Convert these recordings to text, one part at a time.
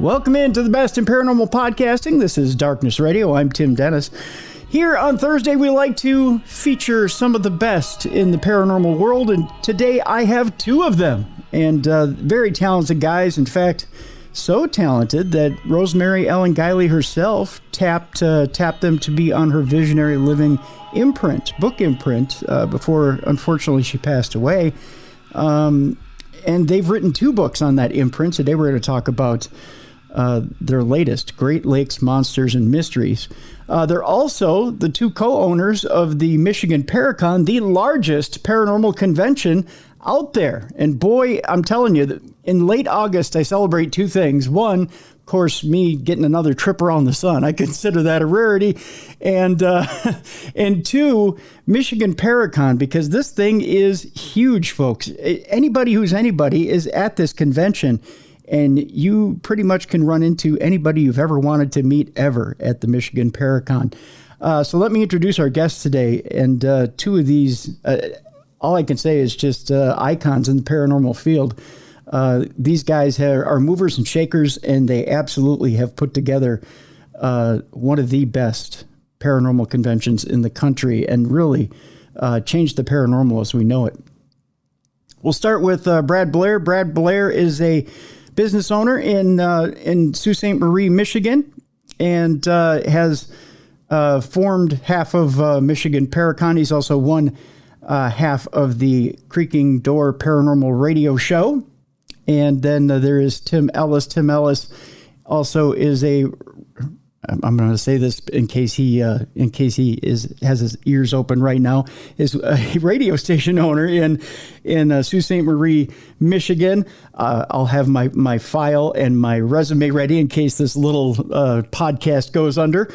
Welcome into the best in paranormal podcasting. This is Darkness Radio. I'm Tim Dennis. Here on Thursday, we like to feature some of the best in the paranormal world, and today I have two of them, and very talented guys. In fact, so talented that Rosemary Ellen Guiley herself tapped them to be on her visionary living book imprint, before, unfortunately, she passed away. And they've written two books on that imprint. Today we're going to talk about their latest, Great Lakes Monsters and Mysteries. They're also the two co-owners of the Michigan Paracon, the largest paranormal convention out there. And boy, I'm telling you, in late August, I celebrate two things. One, of course, me getting another trip around the sun. I consider that a rarity. And two, Michigan Paracon, because this thing is huge, folks. Anybody who's anybody is at this convention, and you pretty much can run into anybody you've ever wanted to meet ever at the Michigan Paracon. So let me introduce our guests today. And two of these, all I can say is just icons in the paranormal field. These guys are movers and shakers, and they absolutely have put together one of the best paranormal conventions in the country and really changed the paranormal as we know it. We'll start with Brad Blair. Brad Blair is a business owner in Sault Ste. Marie, Michigan, and has formed half of Michigan Paracon. He's also one half of the Creaking Door Paranormal Radio Show. And then there is Tim Ellis. Tim Ellis also is I'm going to say this in case he has his ears open right now, is a radio station owner in Sault Ste. Marie, Michigan. I'll have my file and my resume ready in case this little podcast goes under.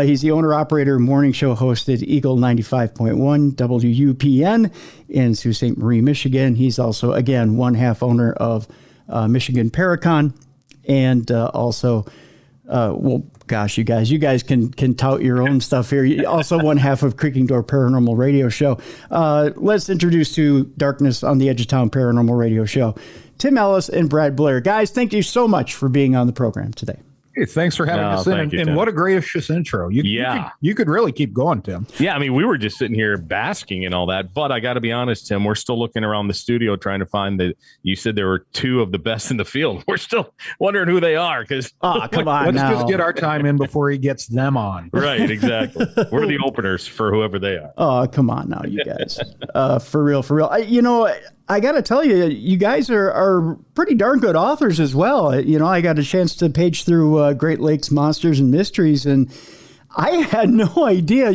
He's the owner-operator, morning show host at Eagle 95.1 WUPN in Sault Ste. Marie, Michigan. He's also, again, one half owner of Michigan Paracon, and also, well, gosh, you guys can tout your own stuff here. Also one half of Creaking Door Paranormal Radio Show. Let's introduce to Darkness on the Edge of Town Paranormal Radio Show, Tim Ellis and Brad Blair. Guys, thank you so much for being on the program today. Hey, thanks for having us in. And what a gracious intro. You could really keep going, Tim. Yeah, I mean, we were just sitting here basking and all that. But I got to be honest, Tim, we're still looking around the studio trying to find that. You said there were two of the best in the field. We're still wondering who they are. Because come on, let's just get our time in before he gets them on. Right, exactly. We're the openers for whoever they are. Oh, come on now, you guys. For real. I got to tell you, you guys are pretty darn good authors as well. I got a chance to page through Great Lakes Monsters and Mysteries, and I had no idea.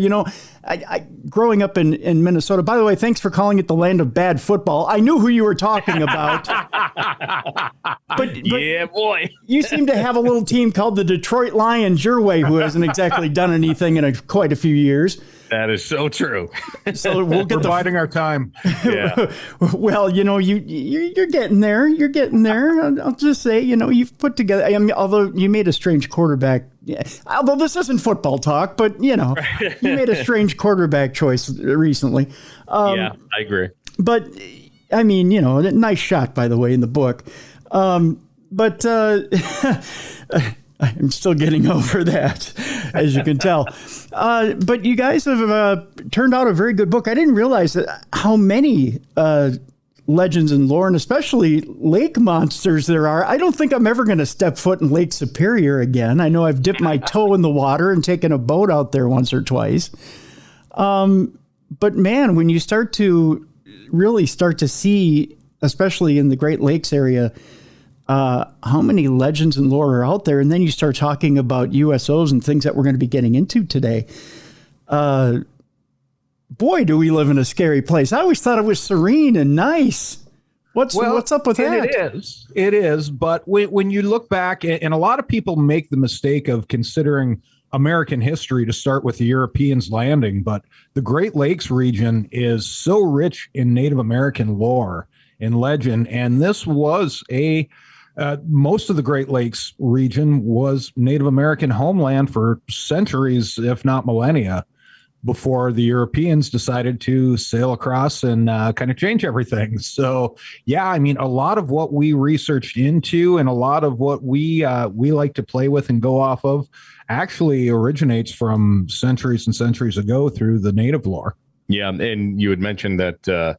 I growing up in Minnesota, by the way, thanks for calling it the land of bad football. I knew who you were talking about. but yeah, boy. You seem to have a little team called the Detroit Lions your way, who hasn't exactly done anything in quite a few years. That is so true. So we're biding our time. Yeah. Well, you're getting there. You're getting there. I'll just say, you've put together. I mean, although you made a strange quarterback. Yeah, although this isn't football talk, but you made a strange quarterback choice recently. Yeah, I agree. But I mean, nice shot, by the way, in the book. But I'm still getting over that, as you can tell. But you guys have turned out a very good book. I didn't realize how many legends and lore, and especially lake monsters there are. I don't think I'm ever going to step foot in Lake Superior again. I know I've dipped my toe in the water and taken a boat out there once or twice. But man, when you start to see, especially in the Great Lakes area, how many legends and lore are out there, and then you start talking about USOs and things that we're going to be getting into today. Boy, do we live in a scary place. I always thought it was serene and nice. What's up with that? It is. But when you look back, and a lot of people make the mistake of considering American history to start with the Europeans landing, but the Great Lakes region is so rich in Native American lore and legend, and this was most of the Great Lakes region was Native American homeland for centuries, if not millennia. before the Europeans decided to sail across and kind of change everything. So, yeah, I mean, a lot of what we researched into and a lot of what we like to play with and go off of actually originates from centuries and centuries ago through the native lore. Yeah, and you had mentioned that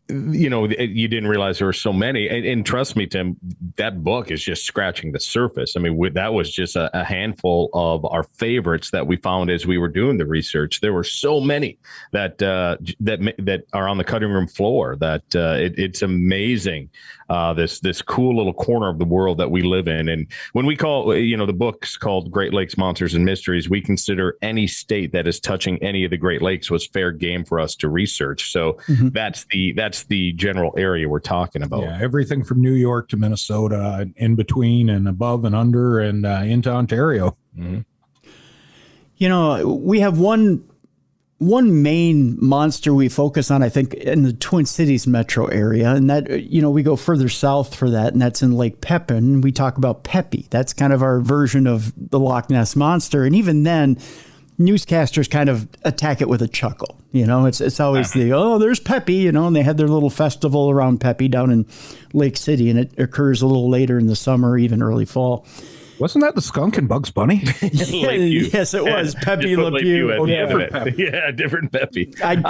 you didn't realize there were so many. And trust me, Tim, that book is just scratching the surface. I mean, that was just a handful of our favorites that we found as we were doing the research. There were so many that are on the cutting room floor that it's amazing. This cool little corner of the world that we live in. And when we call, the book's called Great Lakes Monsters and Mysteries, we consider any state that is touching any of the Great Lakes was fair game for us to research. So that's the general area we're talking about. Yeah, everything from New York to Minnesota, in between and above and under and into Ontario. Mm-hmm. We have one main monster we focus on, I think, in the Twin Cities metro area. And that, we go further south for that, and that's in Lake Pepin. We talk about Peppy. That's kind of our version of the Loch Ness Monster. And even then, newscasters kind of attack it with a chuckle. It's always there's Peppy, and they had their little festival around Peppy down in Lake City, and it occurs a little later in the summer, even early fall. Wasn't that the skunk and Bugs Bunny? Yes, it was. Peppy Le Pew. Different Peppy. And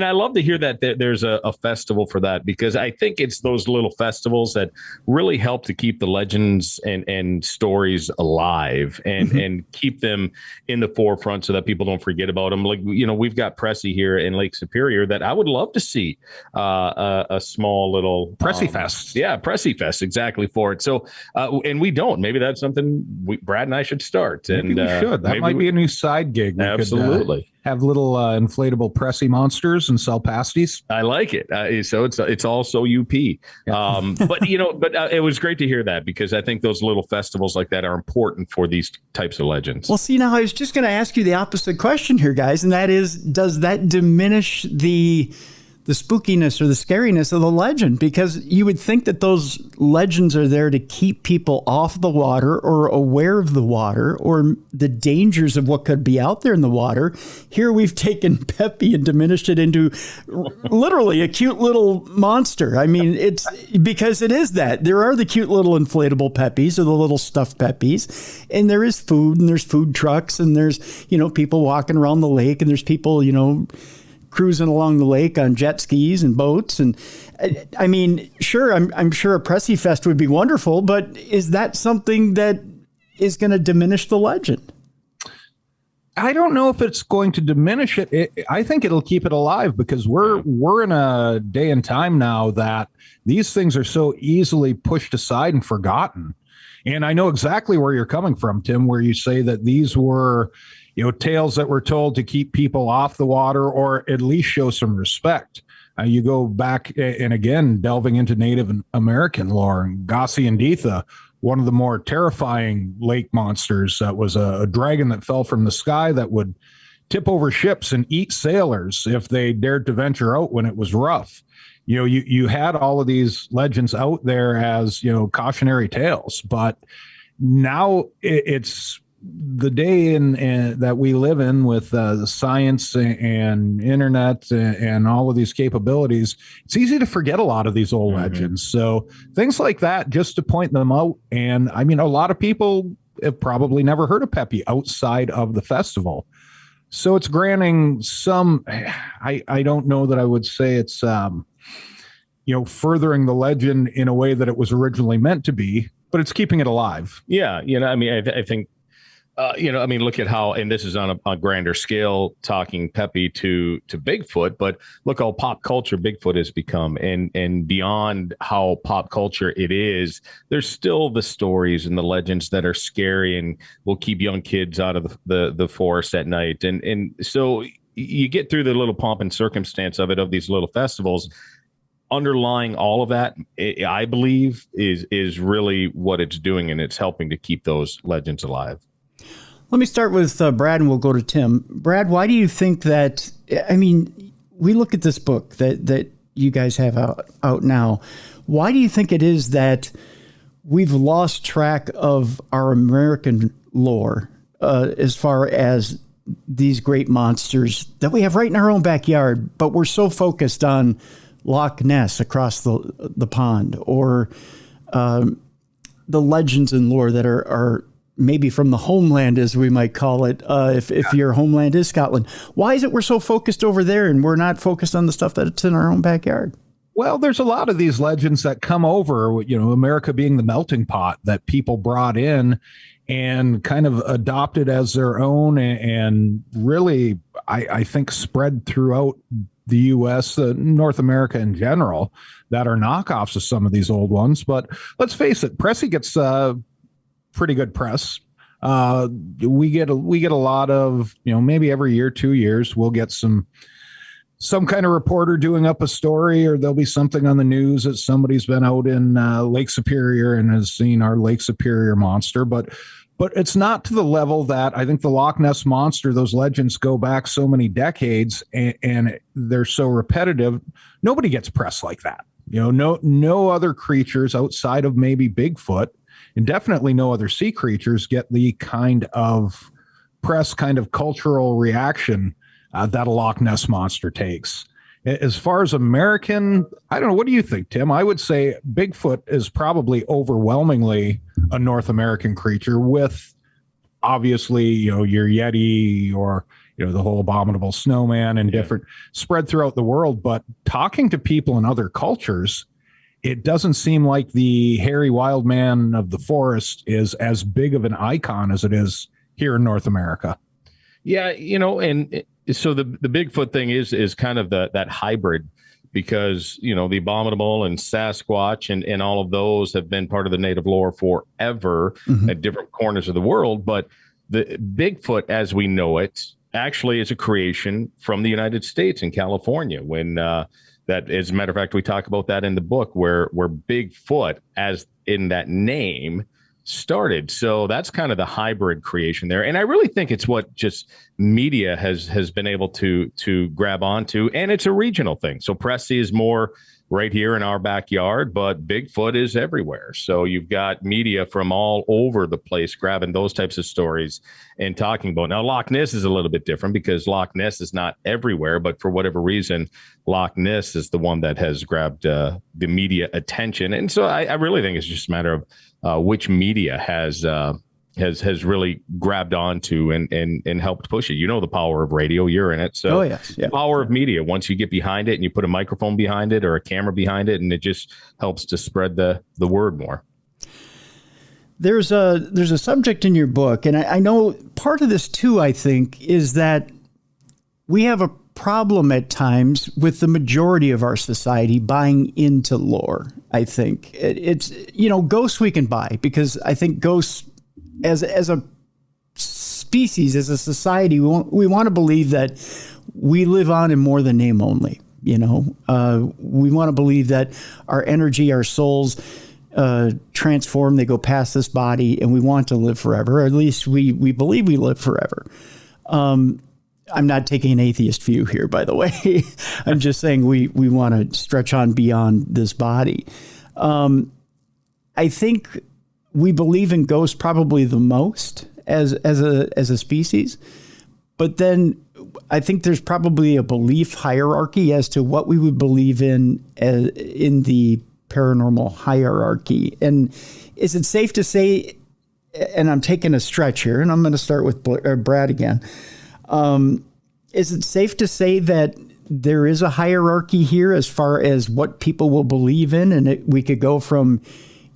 I love to hear that there's a festival for that, because I think it's those little festivals that really help to keep the legends and stories alive and keep them in the forefront so that people don't forget about them. Like, we've got Pressie here in Lake Superior that I would love to see a small little Pressie Fest. Yeah, Pressie Fest, exactly, for it. So, and we don't. Maybe that's something Brad and I should start. Maybe we should. That might be a new side gig. We absolutely could, have little inflatable Pressie monsters and sell pasties. I like it. So it's also UP. Yeah. But it was great to hear that, because I think those little festivals like that are important for these types of legends. Well, see, now I was just going to ask you the opposite question here, guys, and that is, does that diminish the spookiness or the scariness of the legend? Because you would think that those legends are there to keep people off the water or aware of the water or the dangers of what could be out there in the water. Here we've taken Peppy and diminished it into literally a cute little monster. I mean, it's because it is that. There are the cute little inflatable Peppies or the little stuffed Peppies, and there is food, and there's food trucks, and there's, people walking around the lake, and there's people, cruising along the lake on jet skis and boats. And I mean, sure, I'm sure a Pressie Fest would be wonderful, but is that something that is going to diminish the legend? I don't know if it's going to diminish it. I think it'll keep it alive, because we're in a day and time now that these things are so easily pushed aside and forgotten. And I know exactly where you're coming from, Tim, where you say that these were, tales that were told to keep people off the water or at least show some respect. You go back and again, delving into Native American lore, and Gossi and Ditha, one of the more terrifying lake monsters, that was a dragon that fell from the sky that would tip over ships and eat sailors if they dared to venture out when it was rough. You had all of these legends out there as, cautionary tales, but now it's the day that we live in with the science and internet and all of these capabilities. It's easy to forget a lot of these old legends. So things like that, just to point them out. And I mean, a lot of people have probably never heard of Peppy outside of the festival. So it's granting some, I don't know that I would say it's, furthering the legend in a way that it was originally meant to be, but it's keeping it alive. Yeah. I think, look at how, and this is on a grander scale, talking Peppy to Bigfoot, but look how pop culture Bigfoot has become, and beyond how pop culture it is, there's still the stories and the legends that are scary and will keep young kids out of the forest at night. And so you get through the little pomp and circumstance of these little festivals. Underlying all of that, I believe, is really what it's doing, and it's helping to keep those legends alive. Let me start with Brad, and we'll go to Tim. Brad, why do you think that, we look at this book that you guys have out now. Why do you think it is that we've lost track of our American lore as far as these great monsters that we have right in our own backyard, but we're so focused on Loch Ness across the pond, or the legends and lore that are maybe from the homeland, as we might call it, if your homeland is Scotland. Why is it we're so focused over there and we're not focused on the stuff that's in our own backyard? Well, there's a lot of these legends that come over, America being the melting pot that people brought in and kind of adopted as their own, and really, I think, spread throughout the U.S., North America in general, that are knockoffs of some of these old ones. But let's face it, Pressie gets pretty good press. We get a lot of, maybe every year, 2 years, we'll get some kind of reporter doing up a story, or there'll be something on the news that somebody's been out in Lake Superior and has seen our Lake Superior monster. But it's not to the level that I think the Loch Ness monster, those legends go back so many decades, and they're so repetitive. Nobody gets press like that. No other creatures outside of maybe Bigfoot, and definitely no other sea creatures, get the kind of press, kind of cultural reaction that a Loch Ness monster takes. As far as American, I don't know. What do you think, Tim? I would say Bigfoot is probably overwhelmingly a North American creature, with obviously, your Yeti, or, the whole abominable snowman, and different spread throughout the world. But talking to people in other cultures, it doesn't seem like the hairy wild man of the forest is as big of an icon as it is here in North America. Yeah, and so the Bigfoot thing is kind of that hybrid, because, the abominable and Sasquatch and all of those have been part of the native lore forever at different corners of the world. But the Bigfoot, as we know it, actually is a creation from the United States in California, when that, as a matter of fact, we talk about that in the book, where Bigfoot, as in that name, started. So that's kind of the hybrid creation there. And I really think it's what just media has been able to grab onto. And it's a regional thing. So Pressie is more right here in our backyard, but Bigfoot is everywhere. So you've got media from all over the place grabbing those types of stories and talking about. Now, Loch Ness is a little bit different, because Loch Ness is not everywhere, but for whatever reason, Loch Ness is the one that has grabbed the media attention. And so I really think it's just a matter of which media has really grabbed onto and helped push it. The power of radio, you're in it. So the power of media, once you get behind it and you put a microphone behind it or a camera behind it, and it just helps to spread the word more. There's a subject in your book, and I know part of this too, I think, is that we have a problem at times with the majority of our society buying into lore. I think it's, ghosts we can buy, because I think ghosts as a species, as a society, we want to believe that we live on in more than name only. We want to believe that our energy, our souls transform, they go past this body, and we want to live forever. Or at least we believe we live forever. I'm not taking an atheist view here, by the way. I'm just saying we want to stretch on beyond this body. I think we believe in ghosts probably the most as a species, but then I think there's probably a belief hierarchy as to what we would believe in the paranormal hierarchy. And is it safe to say, and I'm taking a stretch here, and I'm going to start with Brad again. Is it safe to say that there is a hierarchy here as far as what people will believe in? And we could go from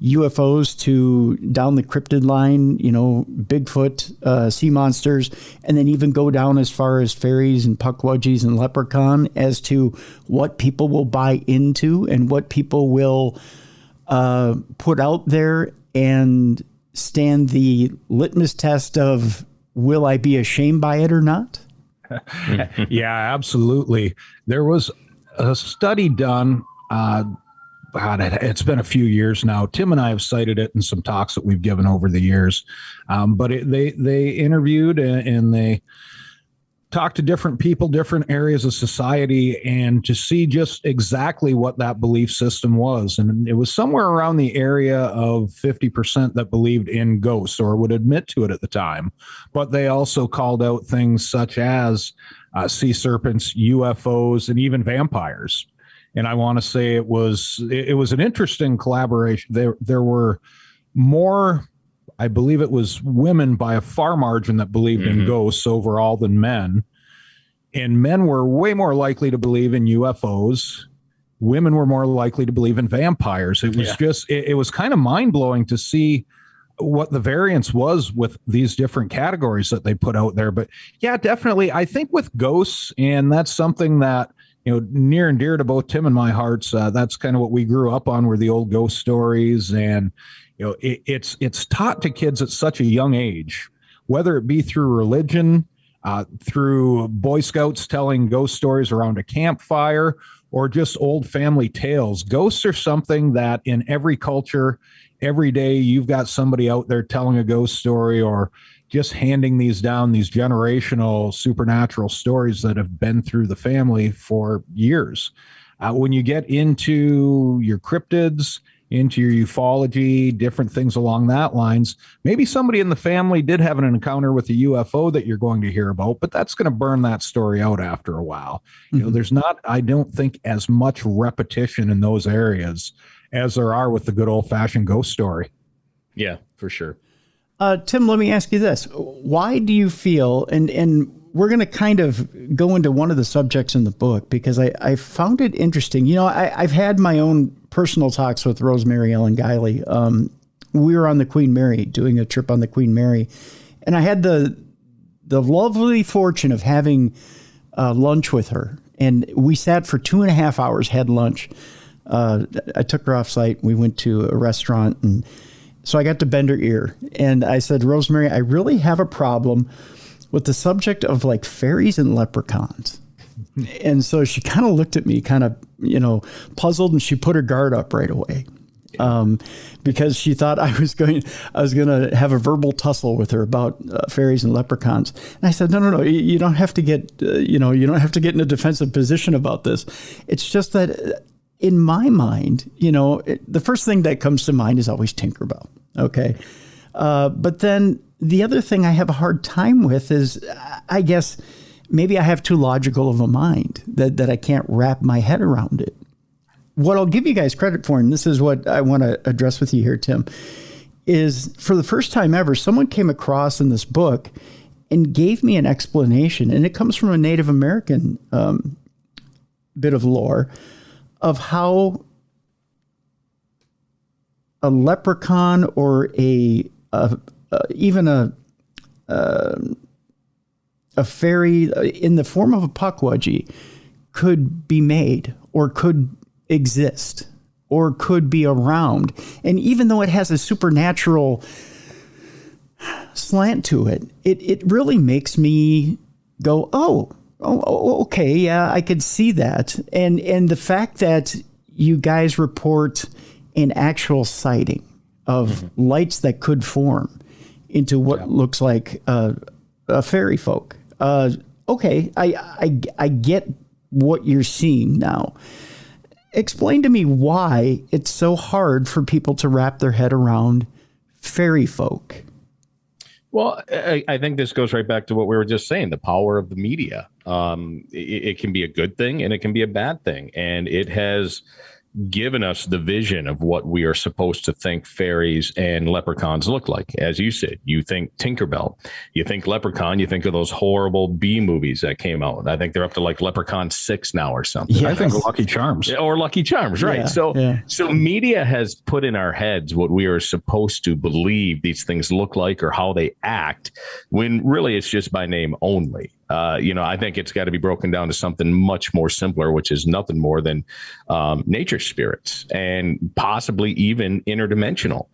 UFOs to down the cryptid line, Bigfoot, sea monsters, and then even go down as far as fairies and Puckwudgies and leprechaun, as to what people will buy into and what people will put out there and stand the litmus test of, will I be ashamed by it or not? Yeah, absolutely. There was a study done, it's been a few years now. Tim and I have cited it in some talks that we've given over the years. But they interviewed and they talk to different people, different areas of society, and to see just exactly what that belief system was. And it was somewhere around the area of 50% that believed in ghosts or would admit to it at the time. But they also called out things such as sea serpents, UFOs, and even vampires. And I want to say it was an interesting collaboration. There were more, I believe it was women by a far margin that believed in ghosts overall than men. And men were way more likely to believe in UFOs. Women were more likely to believe in vampires. It was it was kind of mind blowing to see what the variance was with these different categories that they put out there. But yeah, definitely. I think with ghosts, and that's something that, near and dear to both Tim and my hearts, that's kind of what we grew up on, were the old ghost stories. And it's taught to kids at such a young age, whether it be through religion, through Boy Scouts telling ghost stories around a campfire, or just old family tales. Ghosts are something that in every culture, every day, you've got somebody out there telling a ghost story or just handing these down, these generational supernatural stories that have been through the family for years. When you get into your cryptids, into your ufology, different things along that lines, maybe somebody in the family did have an encounter with a UFO that you're going to hear about, but that's going to burn that story out after a while. There's not, I don't think, as much repetition in those areas as there are with the good old fashioned ghost story. Yeah, for sure. Tim, let me ask you this. Why do you feel, and we're going to kind of go into one of the subjects in the book, because I found it interesting. I've had my own personal talks with Rosemary, and Guiley. We were on the Queen Mary, doing a trip on the Queen Mary, and I had the lovely fortune of having lunch with her. And we sat for 2.5 hours, had lunch. I took her off site. We went to a restaurant, and so I got to bend her ear. And I said, Rosemary, I really have a problem with the subject of like fairies and leprechauns. And so she kind of looked at me, kind of, puzzled, and she put her guard up right away. Because she thought I was going to have a verbal tussle with her about fairies and leprechauns. And I said, no, you don't have to get, you don't have to get in a defensive position about this. It's just that in my mind, the first thing that comes to mind is always Tinkerbell. Okay. But then the other thing I have a hard time with is, I guess, maybe I have too logical of a mind that I can't wrap my head around it. What I'll give you guys credit for, and this is what I want to address with you here, Tim, is for the first time ever, someone came across in this book and gave me an explanation, and it comes from a Native American bit of lore of how a leprechaun or even a fairy in the form of a Puckwudgie could be made, or could exist, or could be around. And even though it has a supernatural slant to it, it really makes me go, oh, okay, yeah, I could see that. And the fact that you guys report an actual sighting of lights that could form into what looks like a fairy folk. Okay, I get what you're seeing now. Explain to me why it's so hard for people to wrap their head around fairy folk. Well, I think this goes right back to what we were just saying, the power of the media. It can be a good thing and it can be a bad thing. And it has given us the vision of what we are supposed to think fairies and leprechauns look like. As you said, you think Tinkerbell, you think Leprechaun, you think of those horrible B movies that came out. I think they're up to like Leprechaun 6 now or something. Yes. I think Lucky Charms. Or Lucky Charms, right? Yeah, So media has put in our heads what we are supposed to believe these things look like or how they act, when really it's just by name only. I think it's got to be broken down to something much more simpler, which is nothing more than nature spirits, and possibly even interdimensional,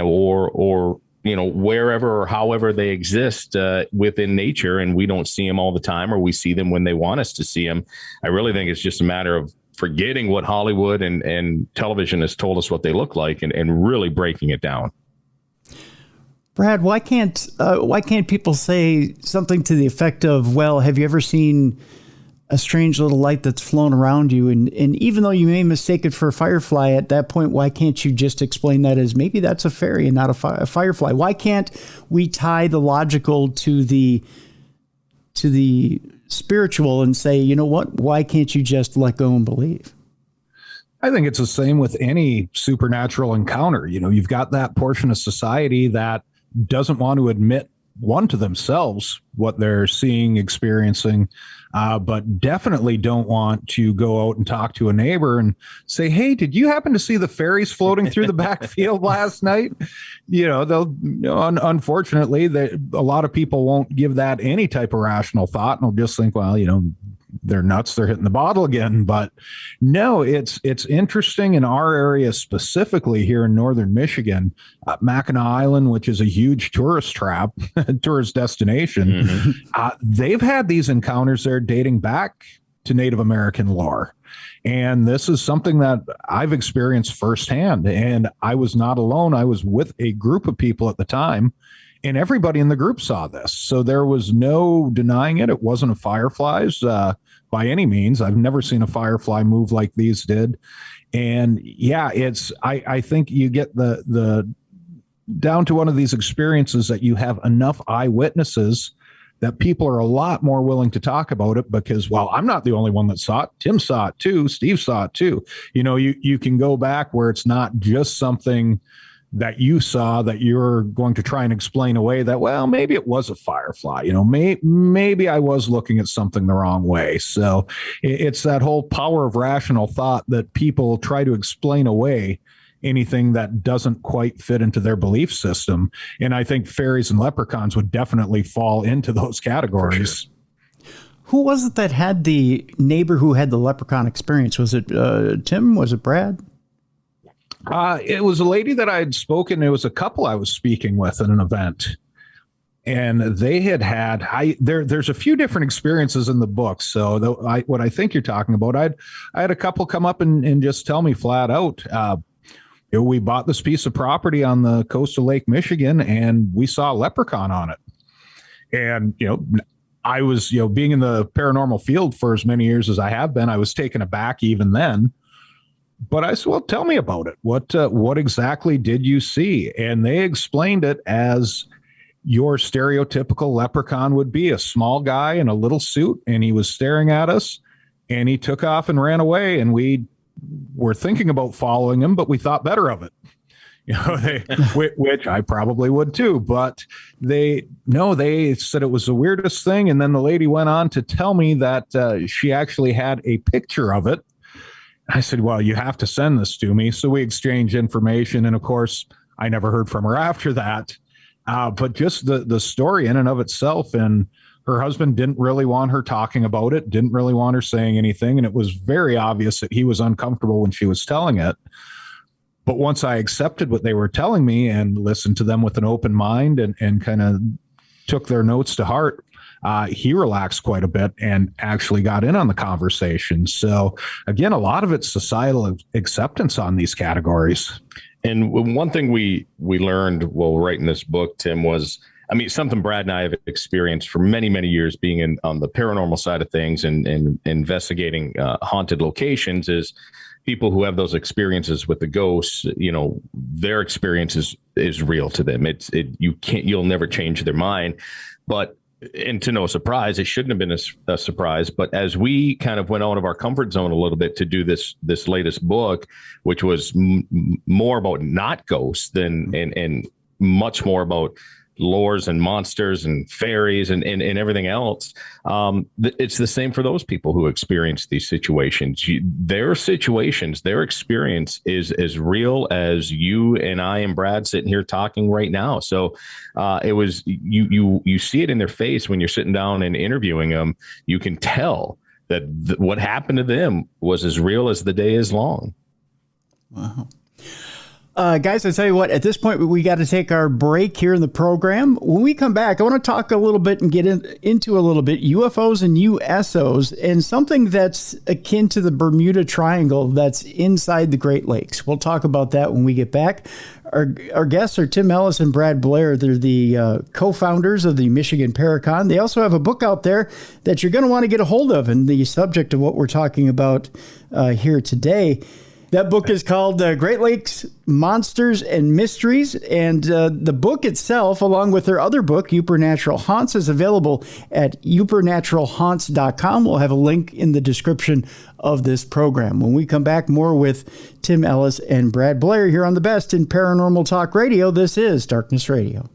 or wherever or however they exist within nature, and we don't see them all the time, or we see them when they want us to see them. I really think it's just a matter of forgetting what Hollywood and television has told us what they look like, and really breaking it down. Brad, why can't people say something to the effect of, well, have you ever seen a strange little light that's flown around you? And even though you may mistake it for a firefly at that point, why can't you just explain that as maybe that's a fairy and not a firefly? Why can't we tie the logical to the spiritual and say, you know what, why can't you just let go and believe? I think it's the same with any supernatural encounter. You've got that portion of society that doesn't want to admit to themselves what they're seeing, experiencing, but definitely don't want to go out and talk to a neighbor and say, hey, did you happen to see the fairies floating through the backfield last night? Unfortunately, a lot of people won't give that any type of rational thought, and they'll just think, well, they're nuts, they're hitting the bottle again. But no, it's interesting in our area, specifically here in northern Michigan, Mackinac Island, which is a huge tourist destination. Mm-hmm. They've had these encounters there dating back to Native American lore. And this is something that I've experienced firsthand. And I was not alone. I was with a group of people at the time, and everybody in the group saw this. So there was no denying it. It wasn't a fireflies by any means. I've never seen a firefly move like these did. And yeah, I think you get the down to one of these experiences that you have enough eyewitnesses that people are a lot more willing to talk about it because, well, I'm not the only one that saw it. Tim saw it too. Steve saw it too. You can go back where it's not just something that you saw that you're going to try and explain away that, well, maybe it was a firefly, maybe I was looking at something the wrong way. So it's that whole power of rational thought that people try to explain away anything that doesn't quite fit into their belief system. And I think fairies and leprechauns would definitely fall into those categories. Sure. Who was it that had the neighbor who had the leprechaun experience? Was it Tim? Was it Brad? It was a lady that I had spoken. It was a couple I was speaking with at an event, and they had there's a few different experiences in the book. So what I think you're talking about, I had a couple come up and just tell me flat out, we bought this piece of property on the coast of Lake Michigan, and we saw a leprechaun on it. And, I was, being in the paranormal field for as many years as I have been, I was taken aback even then. But I said, well, tell me about it. What exactly did you see? And they explained it as your stereotypical leprechaun would be, a small guy in a little suit, and he was staring at us, and he took off and ran away, and we were thinking about following him, but we thought better of it. Which I probably would too. But they said it was the weirdest thing. And then the lady went on to tell me that she actually had a picture of it. I said, well, you have to send this to me. So we exchanged information. And of course, I never heard from her after that. But just the story in and of itself, and her husband didn't really want her talking about it, didn't really want her saying anything. And it was very obvious that he was uncomfortable when she was telling it. But once I accepted what they were telling me and listened to them with an open mind and kind of took their notes to heart, he relaxed quite a bit and actually got in on the conversation. So again, a lot of it's societal acceptance on these categories. And one thing we learned while writing this book, Tim, was, something Brad and I have experienced for many, many years being on the paranormal side of things and investigating haunted locations, is people who have those experiences with the ghosts, their experience is real to them. You'll never change their mind. But, and to no surprise, it shouldn't have been a surprise. But as we kind of went out of our comfort zone a little bit to do this latest book, which was more about not ghosts and much more about lores and monsters and fairies and everything else. It's the same for those people who experience these situations. Their experience is as real as you and I and Brad sitting here talking right now. So it was, you see it in their face when you're sitting down and interviewing them. You can tell that what happened to them was as real as the day is long. Wow. Guys, I tell you what, at this point, we got to take our break here in the program. When we come back, I want to talk a little bit and get into a little bit UFOs and USOs and something that's akin to the Bermuda Triangle that's inside the Great Lakes. We'll talk about that when we get back. Our guests are Tim Ellis and Brad Blair. They're the co-founders of the Michigan Paracon. They also have a book out there that you're going to want to get a hold of, and the subject of what we're talking about here today. That book is called Great Lakes Monsters and Mysteries, and the book itself, along with their other book, Supernatural Haunts, is available at supernaturalhaunts.com. We'll have a link in the description of this program. When we come back, more with Tim Ellis and Brad Blair here on the best in Paranormal Talk Radio. This is Darkness Radio.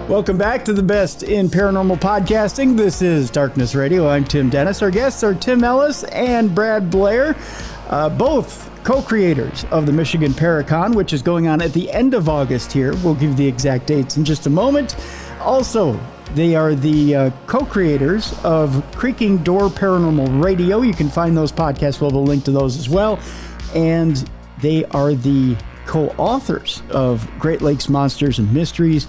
Welcome back to the best in paranormal podcasting. This is Darkness Radio. I'm Tim Dennis. Our guests are Tim Ellis and Brad Blair, both co-creators of the Michigan Paracon, which is going on at the end of August here. We'll give you the exact dates in just a moment. Also, they are the co-creators of Creaking Door Paranormal Radio. You can find those podcasts. We'll have a link to those as well. And they are the co-authors of Great Lakes Monsters and Mysteries.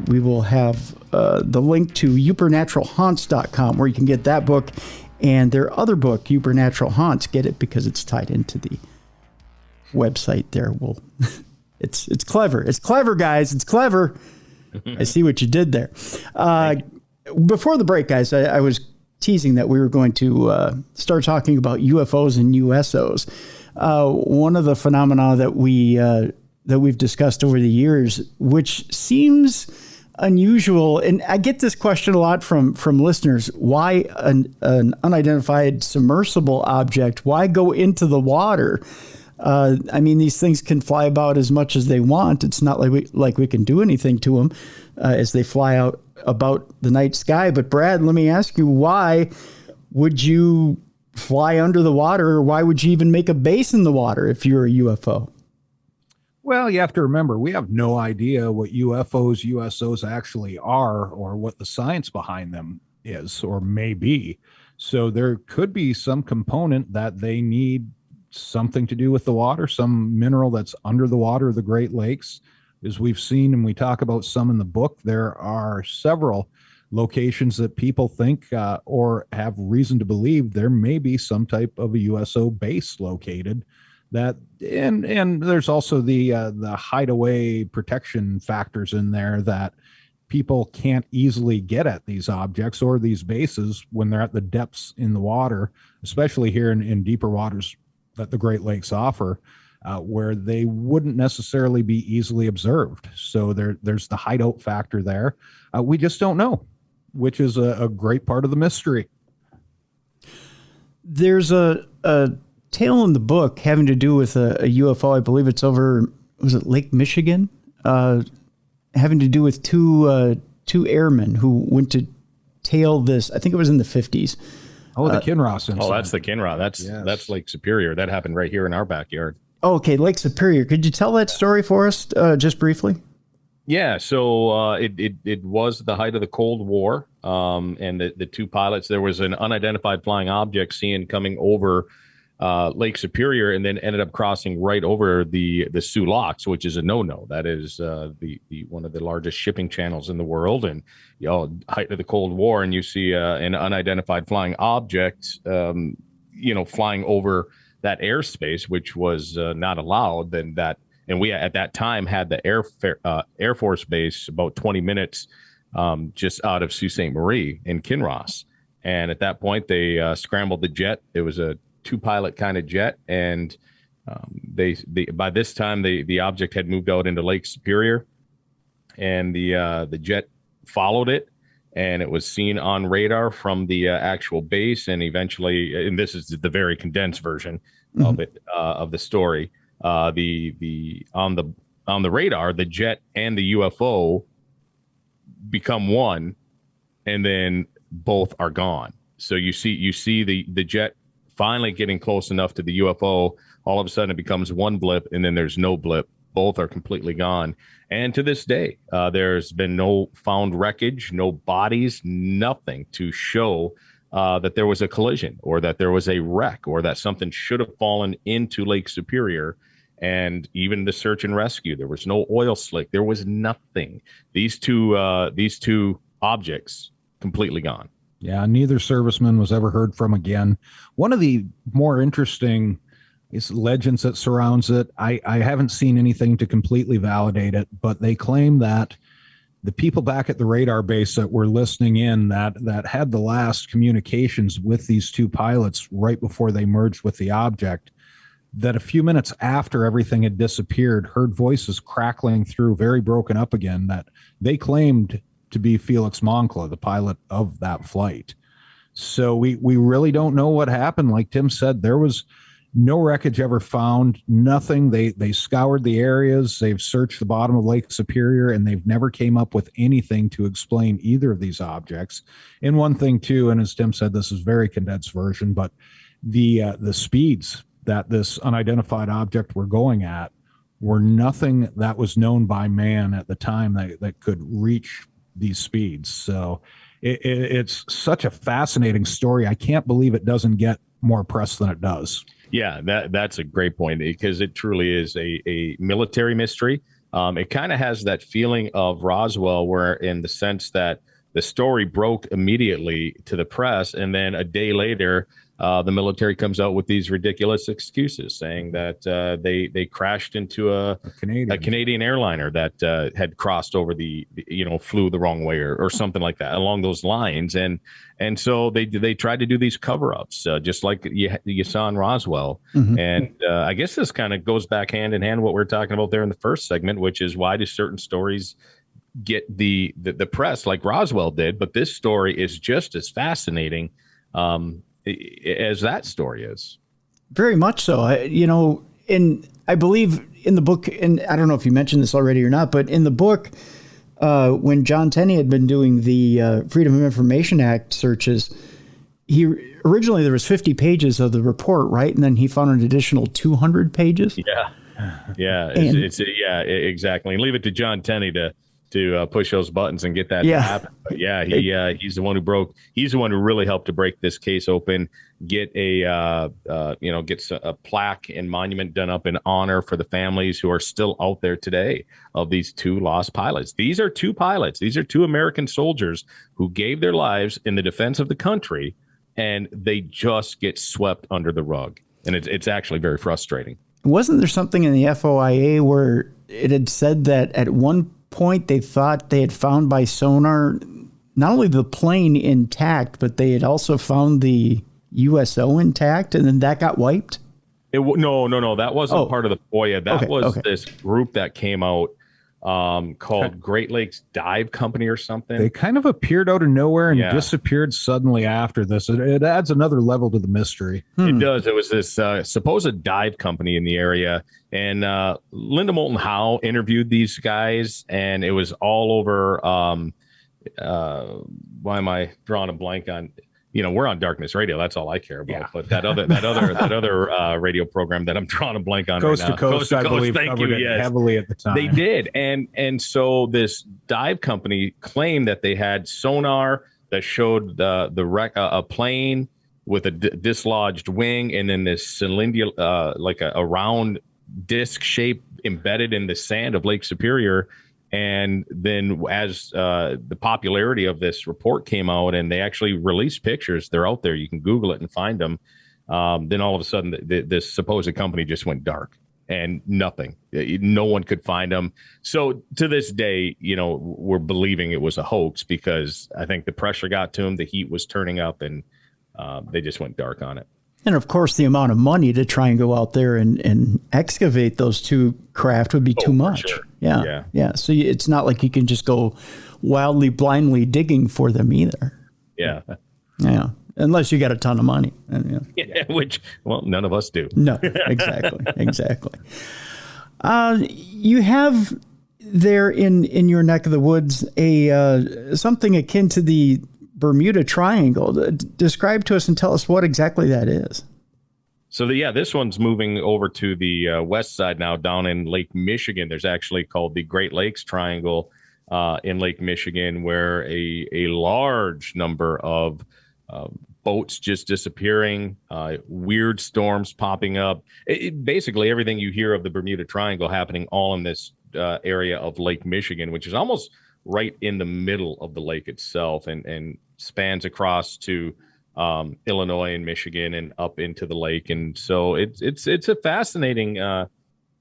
We will have the link to supernaturalhaunts.com where you can get that book and their other book, Supernatural Haunts. Get it because it's tied into the website there. It's clever. It's clever, guys. It's clever. I see what you did there. Before the break, guys, I was teasing that we were going to start talking about UFOs and USOs. One of the phenomena that we've discussed over the years, which seems unusual, and I get this question a lot from listeners: why an unidentified submersible object? Why go into the water? I mean, these things can fly about as much as they want. It's not like we can do anything to them as they fly out about the night sky. But Brad, let me ask you, why would you fly under the water, or why would you even make a base in the water if you're a UFO? Well, you have to remember, we have no idea what UFOs, USOs actually are, or what the science behind them is or may be. So there could be some component that they need something to do with the water, some mineral that's under the water of the Great Lakes. As we've seen, and we talk about some in the book, there are several locations that people think or have reason to believe there may be some type of a USO base located. That and there's also the hideaway protection factors in there that people can't easily get at these objects or these bases when they're at the depths in the water, especially here in deeper waters that the Great Lakes offer, where they wouldn't necessarily be easily observed. So there's the hideout factor there. We just don't know, which is a great part of the mystery. There's a tale in the book having to do with a UFO. I believe it's over, was it Lake Michigan? Having to do with two airmen who went to tail this. I think it was in the 50s. Oh, the Kinross Incident. Oh, that's the Kinross. That's Lake Superior. That happened right here in our backyard. Okay, Lake Superior. Could you tell that story for us just briefly? Yeah, so it was the height of the Cold War, and the two pilots, there was an unidentified flying object seen coming over Lake Superior, and then ended up crossing right over the Soo Locks, which is a no-no. That is the one of the largest shipping channels in the world, and height of the Cold War, and you see an unidentified flying object, flying over that airspace, which was not allowed. Then that, and we at that time had the Air Force Base about 20 minutes just out of Sault Ste. Marie in Kinross, and at that point they scrambled the jet. It was a two-pilot kind of jet, and they by this time the object had moved out into Lake Superior, and the jet followed it, and it was seen on radar from the actual base, and eventually, and this is the very condensed version of it of the story. On the radar, the jet and the UFO become one, and then both are gone. So you see the jet finally getting close enough to the UFO, all of a sudden it becomes one blip, and then there's no blip. Both are completely gone. And to this day, there's been no found wreckage, no bodies, nothing to show that there was a collision or that there was a wreck or that something should have fallen into Lake Superior. And even the search and rescue, there was no oil slick. There was nothing. These two objects completely gone. Yeah, neither serviceman was ever heard from again. One of the more interesting legends that surrounds it, I haven't seen anything to completely validate it, but they claim that the people back at the radar base that were listening in that had the last communications with these two pilots right before they merged with the object, that a few minutes after everything had disappeared, heard voices crackling through, very broken up again, that they claimed to be Felix Moncla, the pilot of that flight. So we really don't know what happened. Like Tim said, there was no wreckage ever found, nothing. They scoured the areas, they've searched the bottom of Lake Superior, and they've never came up with anything to explain either of these objects. And one thing too, and as Tim said, this is very condensed version, but the speeds that this unidentified object were going at were nothing that was known by man at the time that could reach these speeds. So it's such a fascinating story. I can't believe it doesn't get more press than it does. Yeah, that's a great point, because it truly is a military mystery. It kind of has that feeling of Roswell, where in the sense that the story broke immediately to the press, and then a day later, the military comes out with these ridiculous excuses, saying that they crashed into a Canadian airliner that had crossed over flew the wrong way or something like that along those lines, and so they tried to do these cover-ups, just like you saw in Roswell. Mm-hmm. And I guess this kind of goes back hand in hand what we we're talking about there in the first segment, which is why do certain stories get the press like Roswell did, but this story is just as fascinating as that story is. Very much so. I believe in the book, and I don't know if you mentioned this already or not, but in the book, when John Tenney had been doing the Freedom of Information Act searches, originally there was 50 pages of the report, right? And then he found an additional 200 pages. Yeah, exactly. And leave it to John Tenney to push those buttons and get that to happen. But he's the one who really helped to break this case open, get a plaque and monument done up in honor for the families who are still out there today of these two lost pilots. These are two pilots. These are two American soldiers who gave their lives in the defense of the country, and they just get swept under the rug. And it's actually very frustrating. Wasn't there something in the FOIA where it had said that at one point they thought they had found by sonar not only the plane intact, but they had also found the USO intact, and then that got wiped? No, that wasn't part of the FOIA. That was this group that came out called Great Lakes Dive Company or something. They kind of appeared out of nowhere and disappeared suddenly after this. It adds another level to the mystery. It does. It was this supposed dive company in the area, and Linda Moulton Howe interviewed these guys, and it was all over. Why am I drawing a blank on? We're on Darkness Radio. That's all I care about. Yeah. But that other radio program that I'm drawing a blank on Coast right now. Coast to Coast, I believe, thank you. Yes. Heavily at the time. They did, and so this dive company claimed that they had sonar that showed the wreck, a plane with a dislodged wing, and then this cylinder, like a round disc shape embedded in the sand of Lake Superior. And then as the popularity of this report came out and they actually released pictures, they're out there. You can Google it and find them. Then all of a sudden, this supposed company just went dark and nothing. No one could find them. So to this day, we're believing it was a hoax because I think the pressure got to them. The heat was turning up and they just went dark on it. And of course, the amount of money to try and go out there and excavate those two craft would be too much. Sure. Yeah. So it's not like you can just go wildly, blindly digging for them either. Yeah. Unless you got a ton of money. Which, none of us do. No, exactly. You have there in your neck of the woods something akin to the Bermuda Triangle. Describe to us and tell us what exactly that is. So this one's moving over to the west side now, down in Lake Michigan. There's actually called the Great Lakes Triangle in Lake Michigan, where a large number of boats just disappearing, weird storms popping up. Basically, everything you hear of the Bermuda Triangle happening all in this area of Lake Michigan, which is almost right in the middle of the lake itself, and spans across to Illinois and Michigan and up into the lake. And so it's a fascinating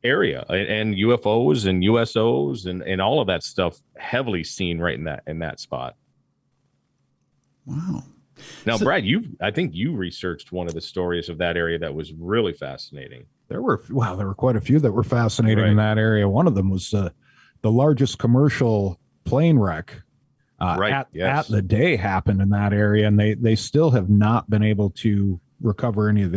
area, and UFOs and USOs and all of that stuff heavily seen right in that spot. Wow. Now, Brad, I think you researched one of the stories of that area that was really fascinating. There were quite a few that were fascinating in that area. One of them was the largest commercial plane wreck at the day happened in that area, and they still have not been able to recover any of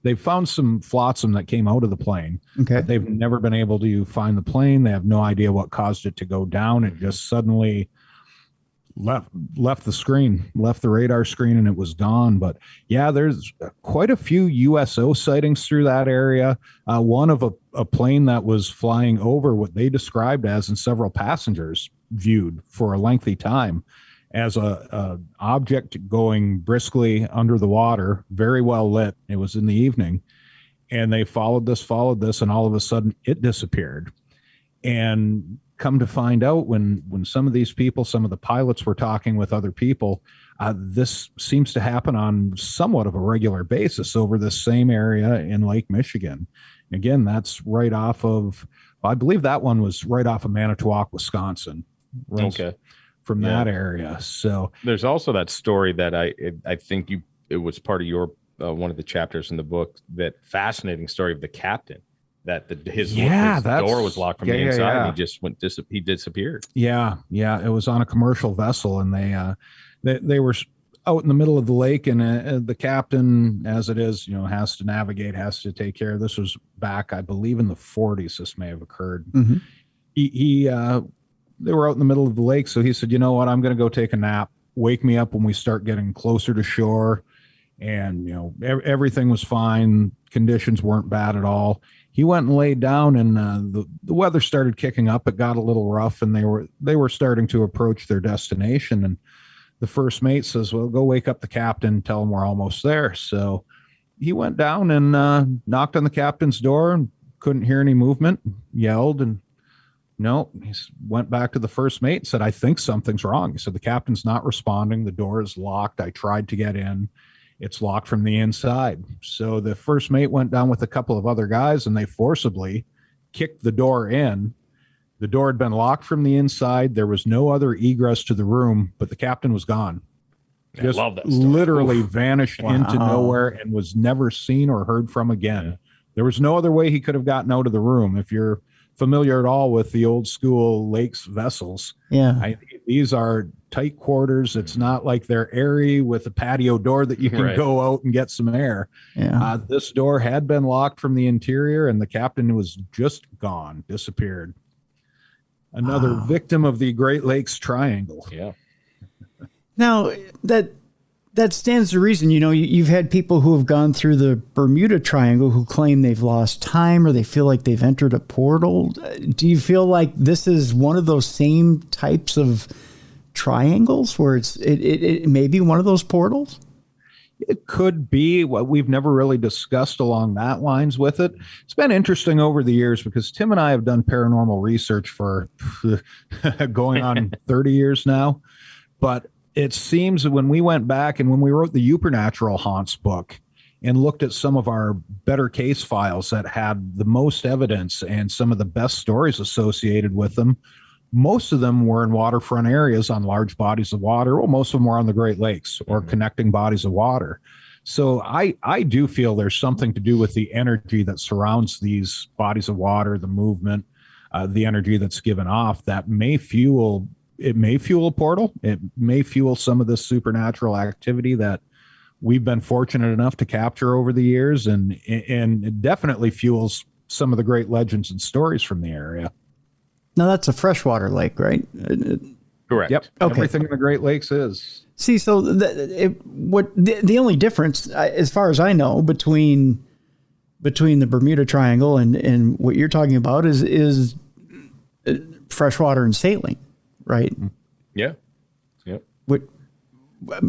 they found some flotsam that came out of the plane. Okay. They've never been able to find the plane. They have no idea what caused it to go down. It just suddenly left the radar screen, and it was gone. But yeah, there's quite a few USO sightings through that area. One of a plane that was flying over what they described as, and several passengers viewed for a lengthy time, as a object going briskly under the water, very well lit. It was in the evening, and they followed this, and all of a sudden it disappeared. And come to find out, when some of these people, some of the pilots were talking with other people, this seems to happen on somewhat of a regular basis over the same area in Lake Michigan. Again, that's right off of, I believe that one was right off of Manitowoc, Wisconsin. Okay. From that area. So there's also that story that I think it was part of your one of the chapters in the book, that fascinating story of the captain, that his door was locked from the inside, and he just he disappeared. Yeah. It was on a commercial vessel, and they were out in the middle of the lake, and the captain, as it is, has to navigate, has to take care of. This was back, I believe, in the 40s. This may have occurred. Mm-hmm. They were out in the middle of the lake, so he said, "You know what? I'm going to go take a nap. Wake me up when we start getting closer to shore." And everything was fine. Conditions weren't bad at all. He went and laid down, and the weather started kicking up. It got a little rough, and they were starting to approach their destination. And the first mate says, "Well, go wake up the captain, tell him we're almost there." So he went down and knocked on the captain's door, and couldn't hear any movement. Yelled, and no, he went back to the first mate and said, "I think something's wrong." He said, "The captain's not responding. The door is locked. I tried to get in. It's locked from the inside." So the first mate went down with a couple of other guys, and they forcibly kicked the door in. The door had been locked from the inside. There was no other egress to the room, but the captain was gone. Just I love that story. Literally vanished into nowhere and was never seen or heard from again. Yeah. There was no other way he could have gotten out of the room. If you're familiar at all with the old school lakes vessels, these are tight quarters. It's not like they're airy with a patio door that you can go out and get some air. This door had been locked from the interior, and the captain was just gone, disappeared. Another victim of the Great Lakes Triangle. Now that stands to reason. You've had people who have gone through the Bermuda Triangle who claim they've lost time, or they feel like they've entered a portal. Do you feel like this is one of those same types of triangles where it may be one of those portals? It could be. What we've never really discussed along that lines with it. It's been interesting over the years, because Tim and I have done paranormal research for going on 30 years now. But it seems that when we went back and when we wrote the Supernatural Haunts book and looked at some of our better case files that had the most evidence and some of the best stories associated with them, most of them were in waterfront areas on large bodies of water. Well, most of them were on the Great Lakes or connecting bodies of water. So I do feel there's something to do with the energy that surrounds these bodies of water, the movement, the energy that's given off that may fuel a portal. It may fuel some of this supernatural activity that we've been fortunate enough to capture over the years, and it definitely fuels some of the great legends and stories from the area. Now, that's a freshwater lake, right? Correct. Yep. Okay. Everything in the Great Lakes is. See, so the only difference, as far as I know, between between the Bermuda Triangle and what you're talking about is freshwater and saline, right? Yeah. Yep.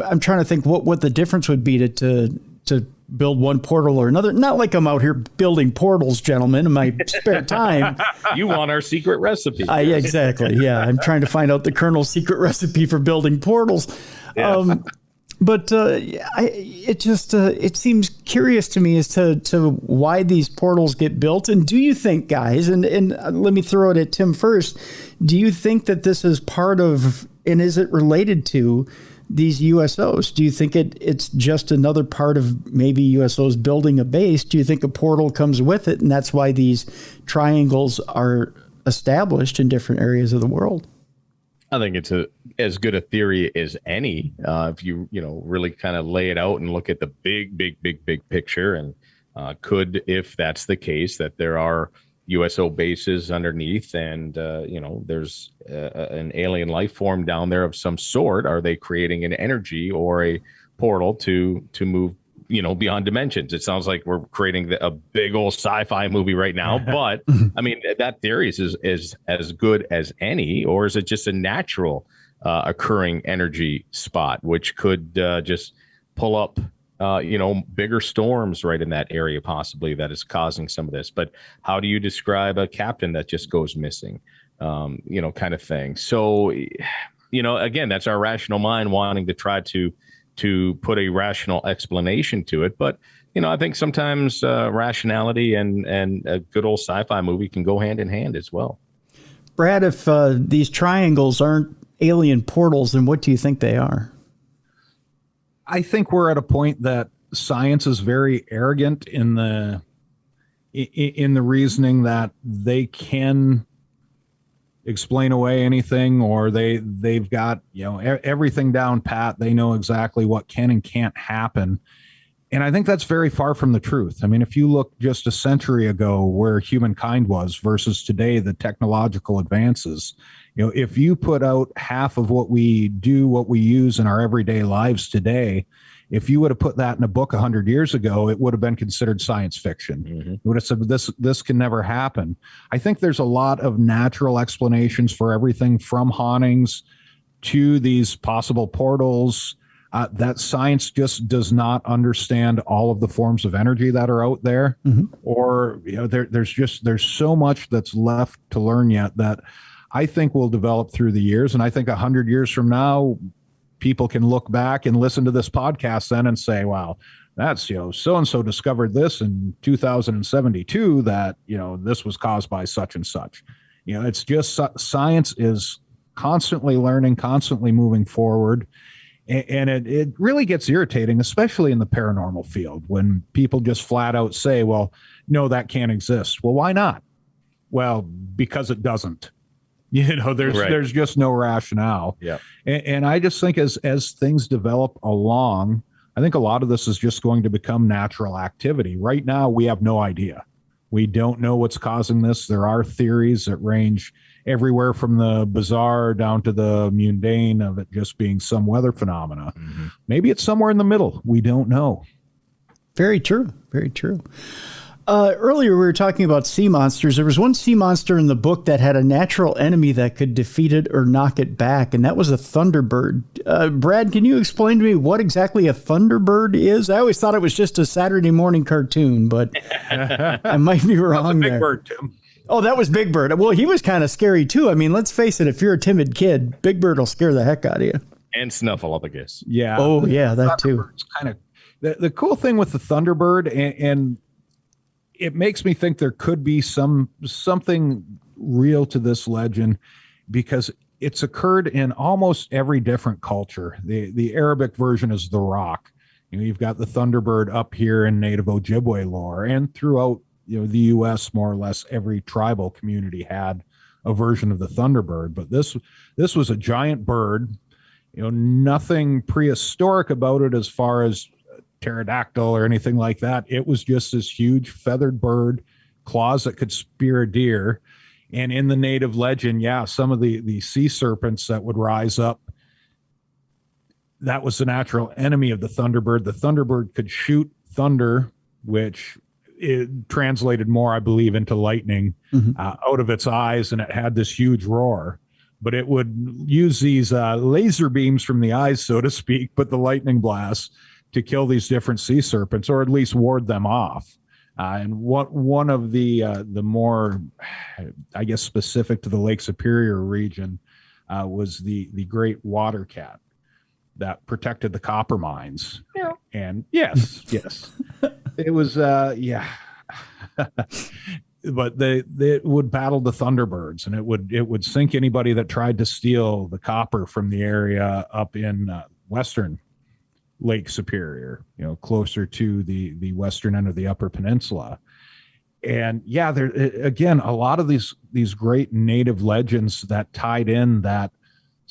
I'm trying to think what the difference would be to build one portal or another. Not like I'm out here building portals, gentlemen, in my spare time. You want our secret recipe. Exactly. Yeah. I'm trying to find out the Colonel's secret recipe for building portals. Yeah. It seems curious to me as to why these portals get built. And do you think, guys, and let me throw it at Tim first, do you think that this is part of, and is it related to these USOs? Do you think it's just another part of maybe USOs building a base? Do you think a portal comes with it, and that's why these triangles are established in different areas of the world? I think it's as good a theory as any. If you really kind of lay it out and look at the big picture, and if that's the case, that there are USO bases underneath, and there's an alien life form down there of some sort. Are they creating an energy or a portal to move beyond dimensions? It sounds like we're creating a big old sci-fi movie right now, but I mean, that theory is as good as any. Or is it just a natural occurring energy spot which could just pull up bigger storms right in that area, possibly, that is causing some of this? But how do you describe a captain that just goes missing, kind of thing? So, again, that's our rational mind wanting to try to put a rational explanation to it. But, I think sometimes rationality and a good old sci-fi movie can go hand in hand as well. Brad, if these triangles aren't alien portals, then what do you think they are? I think we're at a point that science is very arrogant in the reasoning that they can explain away anything, or they've got everything down pat. They know exactly what can and can't happen. And I think that's very far from the truth. I mean, if you look just a century ago where humankind was versus today, the technological advances, if you put out half of what we use in our everyday lives today, if you would have put that in a book 100 years ago, it would have been considered science fiction. Mm-hmm. It would have said this can never happen. I think there's a lot of natural explanations for everything from hauntings to these possible portals. That science just does not understand all of the forms of energy that are out there, mm-hmm. or there's so much that's left to learn yet that I think will develop through the years. And I think 100 years from now, people can look back and listen to this podcast then and say, wow, that's, so-and-so discovered this in 2072 that, this was caused by such and such. It's just science is constantly learning, constantly moving forward. And it really gets irritating, especially in the paranormal field, when people just flat out say, well, no, that can't exist. Well, why not? Well, because it doesn't. There's just no rationale. Yeah. And I just think as things develop along, I think a lot of this is just going to become natural activity. Right now, we have no idea. We don't know what's causing this. There are theories that range everywhere from the bizarre down to the mundane of it just being some weather phenomena. Mm-hmm. Maybe it's somewhere in the middle. We don't know. Very true. Very true. Earlier, we were talking about sea monsters. There was one sea monster in the book that had a natural enemy that could defeat it or knock it back, and that was a thunderbird. Brad, can you explain to me what exactly a thunderbird is? I always thought it was just a Saturday morning cartoon, but I might be wrong there. Big Bird, Tim. Oh, that was Big Bird. Well, he was kind of scary, too. I mean, let's face it, if you're a timid kid, Big Bird will scare the heck out of you. And Snuffleupagus. Yeah. Oh, yeah, that too. Kind of the cool thing with the Thunderbird, and it makes me think there could be something real to this legend, because it's occurred in almost every different culture. The Arabic version is the Rock. You've got the Thunderbird up here in native Ojibwe lore, and throughout the U.S., more or less every tribal community had a version of the Thunderbird. But this was a giant bird. Nothing prehistoric about it as far as pterodactyl or anything like that. It was just this huge feathered bird, claws that could spear a deer. And in the native legend, some of the sea serpents that would rise up, that was the natural enemy of the Thunderbird. The Thunderbird could shoot thunder, which it translated more, I believe, into lightning out of its eyes, and it had this huge roar. But it would use these laser beams from the eyes, so to speak, but the lightning blasts to kill these different sea serpents, or at least ward them off. And one of the more, I guess, specific to the Lake Superior region was the great water cat that protected the copper mines. Yeah. And yes, it was, but they would battle the Thunderbirds, and it would sink anybody that tried to steal the copper from the area up in western Lake Superior, closer to the western end of the Upper Peninsula. And yeah, there again, a lot of these great native legends that tied in that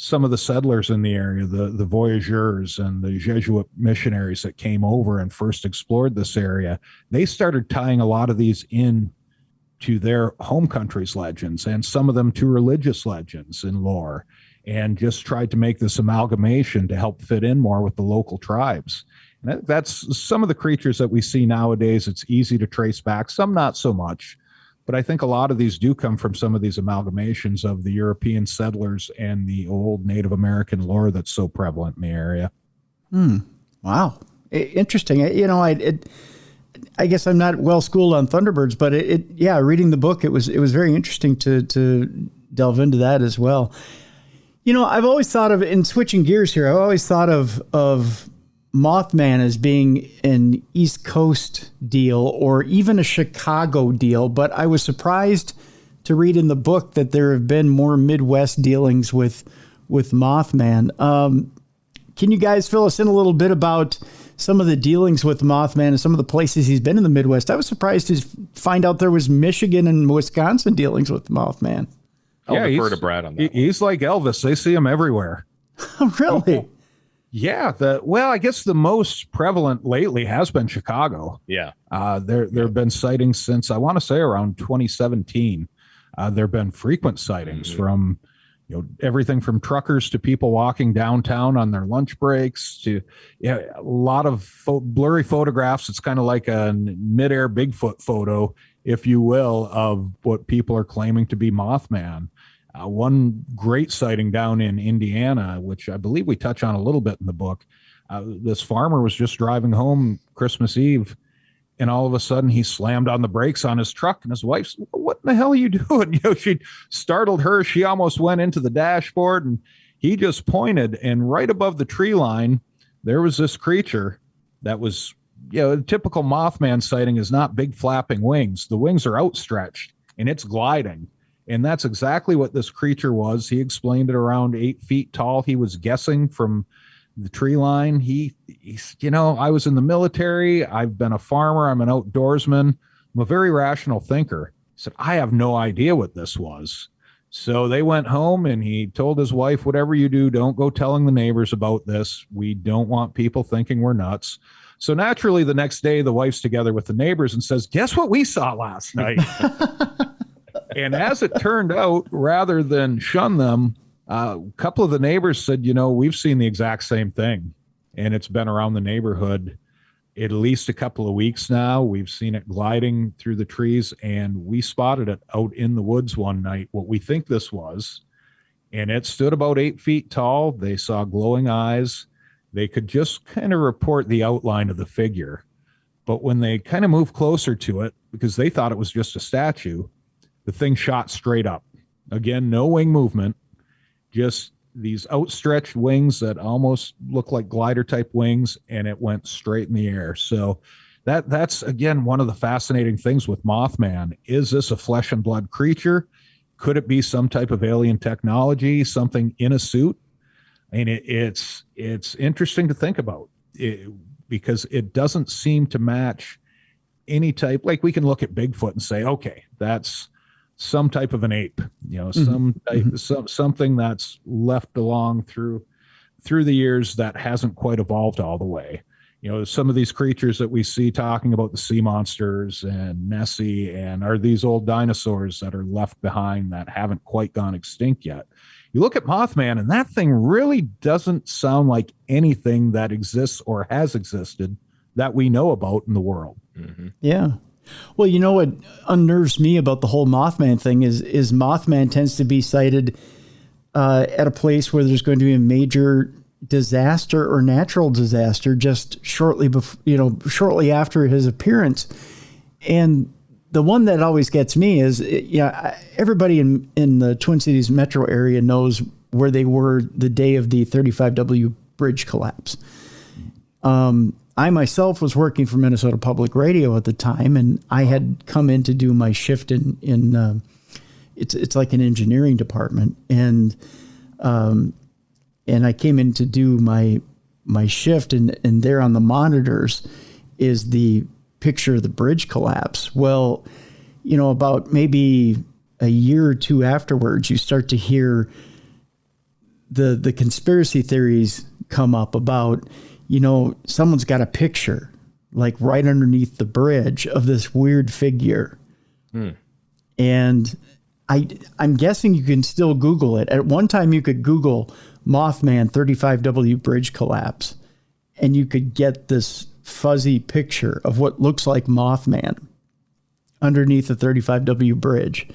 some of the settlers in the area, the voyageurs and the Jesuit missionaries that came over and first explored this area, they started tying a lot of these in to their home country's legends, and some of them to religious legends and lore, and just tried to make this amalgamation to help fit in more with the local tribes. And that's some of the creatures that we see nowadays. It's easy to trace back, some not so much, but I think a lot of these do come from some of these amalgamations of the European settlers and the old Native American lore that's so prevalent in the area. Wow. Interesting. I guess I'm not well schooled on Thunderbirds, but reading the book, it was very interesting to delve into that as well. I've always thought of, in switching gears here, I've always thought of Mothman as being an East Coast deal or even a Chicago deal, but I was surprised to read in the book that there have been more Midwest dealings with Mothman. Can you guys fill us in a little bit about some of the dealings with Mothman and some of the places he's been in the Midwest? I was surprised to find out there was Michigan and Wisconsin dealings with Mothman. I'll defer to Brad on that. He's like Elvis. They see him everywhere. Really? Yeah. I guess the most prevalent lately has been Chicago. Yeah. There have been sightings since, I want to say, around 2017. There have been frequent sightings from everything from truckers to people walking downtown on their lunch breaks to a lot of blurry photographs. It's kind of like a midair Bigfoot photo, if you will, of what people are claiming to be Mothman. One great sighting down in Indiana, which I believe we touch on a little bit in the book. This farmer was just driving home Christmas Eve, and all of a sudden he slammed on the brakes on his truck, and his wife's, "What in the hell are you doing?" She startled her. She almost went into the dashboard, and he just pointed, and right above the tree line, there was this creature that was, a typical Mothman sighting is not big flapping wings. The wings are outstretched, and it's gliding. And that's exactly what this creature was. He explained it around 8 feet tall. He was guessing from the tree line. He's, I was in the military. I've been a farmer. I'm an outdoorsman. I'm a very rational thinker. He said, I have no idea what this was. So they went home, and he told his wife, whatever you do, don't go telling the neighbors about this. We don't want people thinking we're nuts. So naturally, the next day, the wife's together with the neighbors and says, guess what we saw last night? And as it turned out, rather than shun them, a couple of the neighbors said, we've seen the exact same thing. And it's been around the neighborhood at least a couple of weeks now. We've seen it gliding through the trees, and we spotted it out in the woods one night, what we think this was. And it stood about 8 feet tall. They saw glowing eyes. They could just kind of report the outline of the figure. But when they kind of moved closer to it, because they thought it was just a statue, the thing shot straight up. Again, no wing movement, just these outstretched wings that almost look like glider type wings, and it went straight in the air. So that's, again, one of the fascinating things with Mothman. Is this a flesh and blood creature? Could it be some type of alien technology, something in a suit? And it's interesting to think about because it doesn't seem to match any type. Like, we can look at Bigfoot and say, okay, that's some type of an ape, something that's left along through the years that hasn't quite evolved all the way. Some of these creatures that we see talking about, the sea monsters and Nessie, and are these old dinosaurs that are left behind that haven't quite gone extinct yet. You look at Mothman, and that thing really doesn't sound like anything that exists or has existed that we know about in the world. Yeah. Well, you know what unnerves me about the whole Mothman thing is Mothman tends to be sighted at a place where there's going to be a major disaster or natural disaster just shortly before, shortly after his appearance. And the one that always gets me is, everybody in the Twin Cities metro area knows where they were the day of the 35W bridge collapse. I myself was working for Minnesota Public Radio at the time, and I had come in to do my shift in it's like an engineering department, and I came in to do my shift, and there on the monitors is the picture of the bridge collapse. Well, about maybe a year or two afterwards, you start to hear the conspiracy theories come up about, someone's got a picture like right underneath the bridge of this weird figure. And I'm guessing you can still Google it. At one time you could Google Mothman 35W bridge collapse and you could get this fuzzy picture of what looks like Mothman underneath the 35W bridge.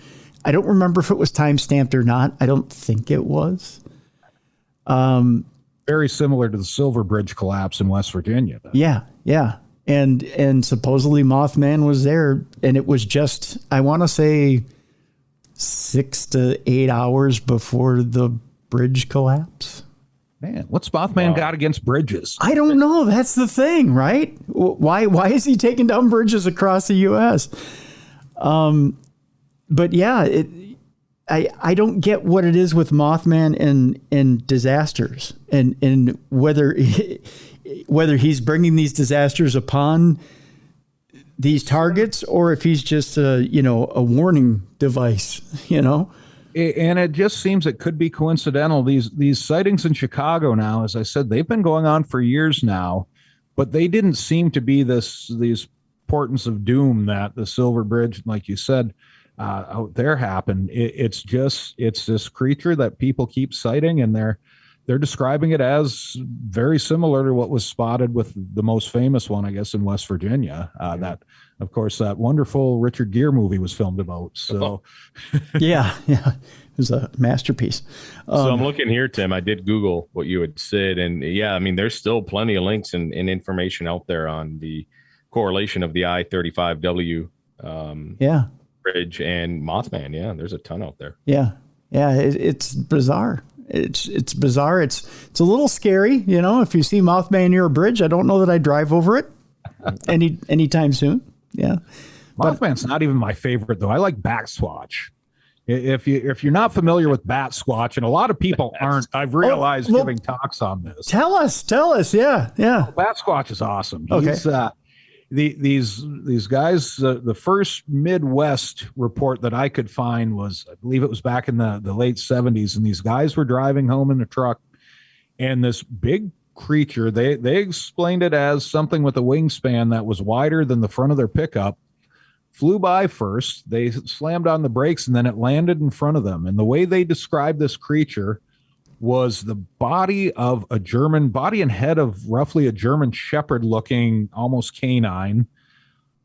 I don't remember if it was time stamped or not. I don't think it was. Very similar to the Silver Bridge collapse in West Virginia. Yeah. And supposedly Mothman was there, and it was just, I want to say 6 to 8 hours before the bridge collapse. Man, what's Mothman got against bridges? I don't know. That's the thing, right? Why is he taking down bridges across the U.S.? But yeah, I don't get what it is with Mothman and disasters, and whether he's bringing these disasters upon these targets or if he's just a warning device, And it just seems it could be coincidental. These sightings in Chicago now, as I said, they've been going on for years now, but they didn't seem to be these portents of doom that the Silver Bridge, like you said, out there happened. It's this creature that people keep citing, and they're describing it as very similar to what was spotted with the most famous one, I guess, in West Virginia. That, of course, that wonderful Richard Gere movie was filmed about. So, yeah, it was a masterpiece. So I'm looking here, Tim. I did Google what you had said, and there's still plenty of links and information out there on the correlation of the I-35W. Bridge and Mothman. Yeah, there's a ton out there. Yeah, it's bizarre. It's bizarre. It's a little scary, if you see Mothman near a bridge. I don't know that I drive over it anytime soon. Yeah, Mothman's not even my favorite though. I like Bat Squatch. If you're not familiar with Bat Squatch, and a lot of people aren't, I've realized giving talks on this. Tell us. Yeah. Bat Squatch is awesome. Okay. He's, these guys, the first Midwest report that I could find was, I believe it was back in the late 70s, and these guys were driving home in a truck, and this big creature, they explained it as something with a wingspan that was wider than the front of their pickup, flew by first, they slammed on the brakes, and then it landed in front of them. And the way they described this creature was the body and head of roughly a German Shepherd looking, almost canine.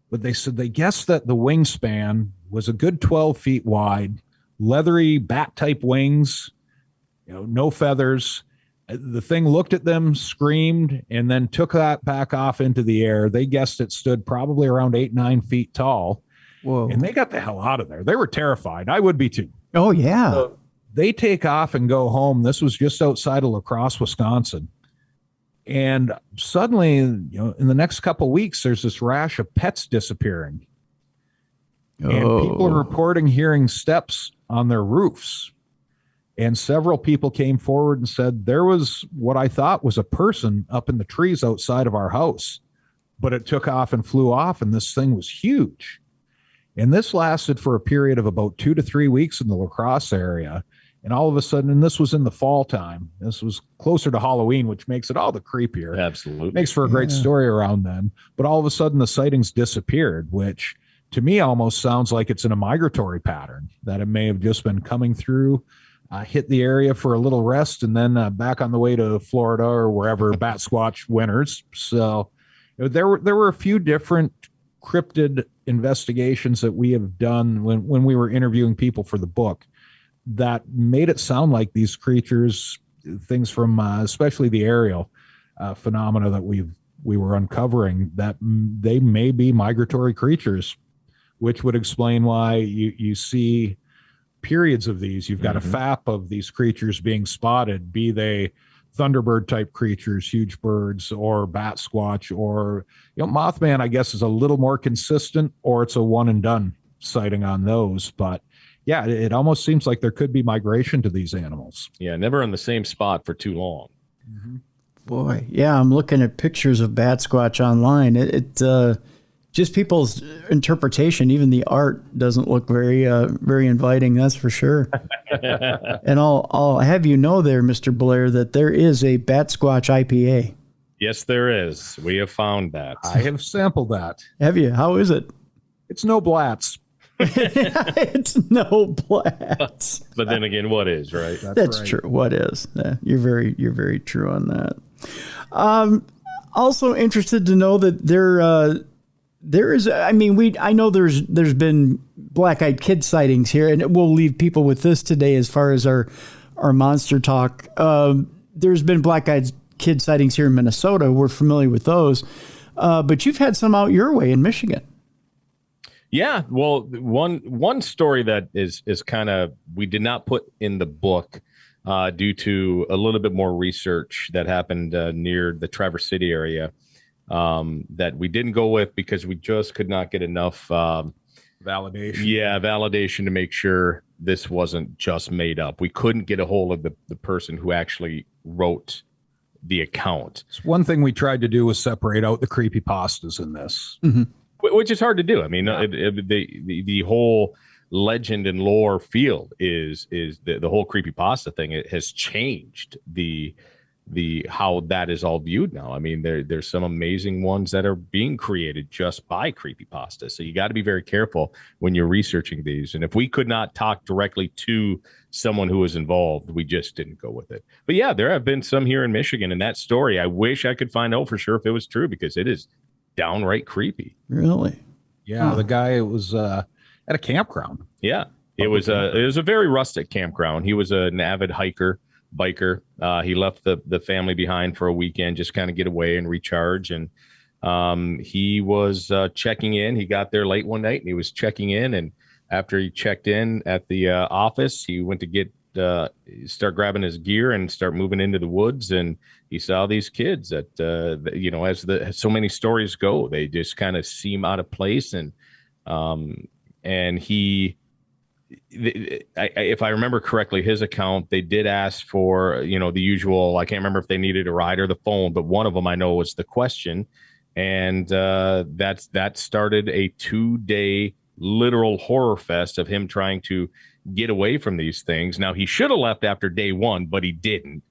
But they said they guessed that the wingspan was a good 12 feet wide, leathery bat type wings, no feathers. The thing looked at them, screamed, and then took that back off into the air. They guessed it stood probably around 8-9 feet tall. Whoa. And they got the hell out of there. They were terrified. I would be too. Oh, yeah. So they take off and go home. This was just outside of La Crosse, Wisconsin. And suddenly, in the next couple of weeks, there's this rash of pets disappearing. And people are reporting hearing steps on their roofs. And several people came forward and said there was what I thought was a person up in the trees outside of our house, but it took off and flew off, and this thing was huge. And this lasted for a period of about 2 to 3 weeks in the La Crosse area. And all of a sudden, and this was in the fall time, this was closer to Halloween, which makes it all the creepier. Absolutely. Makes for a great story around then. But all of a sudden, the sightings disappeared, which to me almost sounds like it's in a migratory pattern, that it may have just been coming through, hit the area for a little rest, and then back on the way to Florida or wherever Bat Squatch winters. So there were a few different cryptid investigations that we have done when we were interviewing people for the book that made it sound like these creatures, things from especially the aerial phenomena that we were uncovering, that they may be migratory creatures, which would explain why you see periods of these. You've got a FAP of these creatures being spotted, be they Thunderbird type creatures, huge birds, or bat squatch, or Mothman, I guess, is a little more consistent, or it's a one and done sighting on those. But yeah, it almost seems like there could be migration to these animals. Yeah, never in the same spot for too long. Boy, yeah, I'm looking at pictures of bat squatch online. It just people's interpretation, even the art doesn't look very inviting, that's for sure. And I'll have you know there, Mr. Blair, that there is a bat squatch IPA. Yes, there is. We have found that. I have sampled that. Have you? How is it? It's no blats. It's no blats. But then again, what is, right? That's right. True. What is? You're very true on that. Also interested to know that there is, I mean, I know there's been black-eyed kid sightings here, and we'll leave people with this today as far as our monster talk. There's been black-eyed kid sightings here in Minnesota. We're familiar with those. But you've had some out your way in Michigan. Yeah, well, one story that is kind of, we did not put in the book due to a little bit more research that happened near the Traverse City area that we didn't go with because we just could not get enough validation. Yeah, validation to make sure this wasn't just made up. We couldn't get a hold of the person who actually wrote the account. One thing we tried to do was separate out the creepypastas in this. Which is hard to do. I mean, the whole legend and lore field is the whole creepypasta thing. It has changed the how that is all viewed now. I mean, there's some amazing ones that are being created just by creepypasta. So you got to be very careful when you're researching these. And if we could not talk directly to someone who was involved, we just didn't go with it. But yeah, there have been some here in Michigan. And that story, I wish I could find out for sure if it was true, because it is downright creepy. Really? Yeah. The guy was at a campground. Yeah. It was a very rustic campground. He was an avid biker. He left the family behind for a weekend, just kind of get away and recharge. And he was checking in. He got there late one night and he was checking in. And after he checked in at the office, he went to start grabbing his gear and start moving into the woods. And he saw these kids that, as so many stories go, they just kind of seem out of place. And he, if I remember correctly, his account, they did ask for, the usual, I can't remember if they needed a ride or the phone, but one of them I know was the question. And that started a 2-day literal horror fest of him trying to get away from these things. Now, he should have left after day one, but he didn't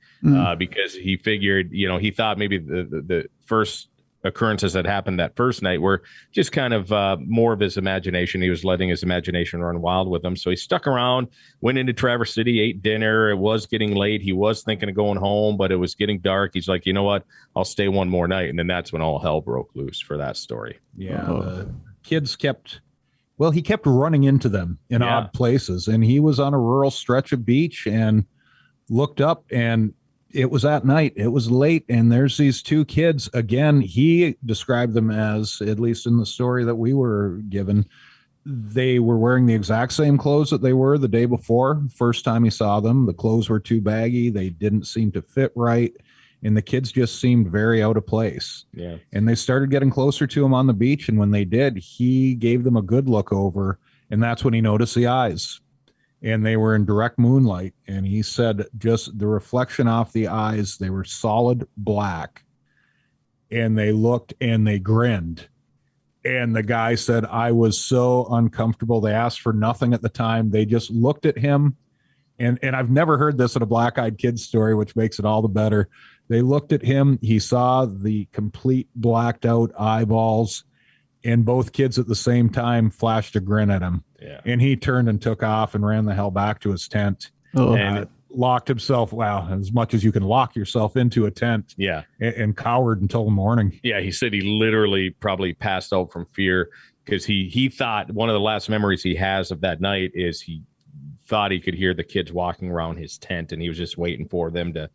because he figured, he thought maybe the first occurrences that happened that first night were just kind of more of his imagination. He was letting his imagination run wild with him. So he stuck around, went into Traverse City, ate dinner. It was getting late. He was thinking of going home, but it was getting dark. He's like, you know what? I'll stay one more night. And then that's when all hell broke loose for that story. Yeah. The kids he kept running into them in odd places. And he was on a rural stretch of beach and looked up, and it was at night. It was late, and there's these two kids. Again, he described them as, at least in the story that we were given, they were wearing the exact same clothes that they were the day before. First time he saw them, the clothes were too baggy. They didn't seem to fit right. And the kids just seemed very out of place. Yeah. And they started getting closer to him on the beach. And when they did, he gave them a good look over. And that's when he noticed the eyes. And they were in direct moonlight. And he said just the reflection off the eyes, they were solid black. And they looked and they grinned. And the guy said, I was so uncomfortable. They asked for nothing at the time. They just looked at him. And I've never heard this in a black-eyed kid story, which makes it all the better. They looked at him. He saw the complete blacked out eyeballs, and both kids at the same time flashed a grin at him. Yeah. And he turned and took off and ran the hell back to his tent. And locked himself, as much as you can lock yourself into a tent. Yeah. And cowered until the morning. Yeah, he said he literally probably passed out from fear because he thought one of the last memories he has of that night is he thought he could hear the kids walking around his tent, and he was just waiting for them to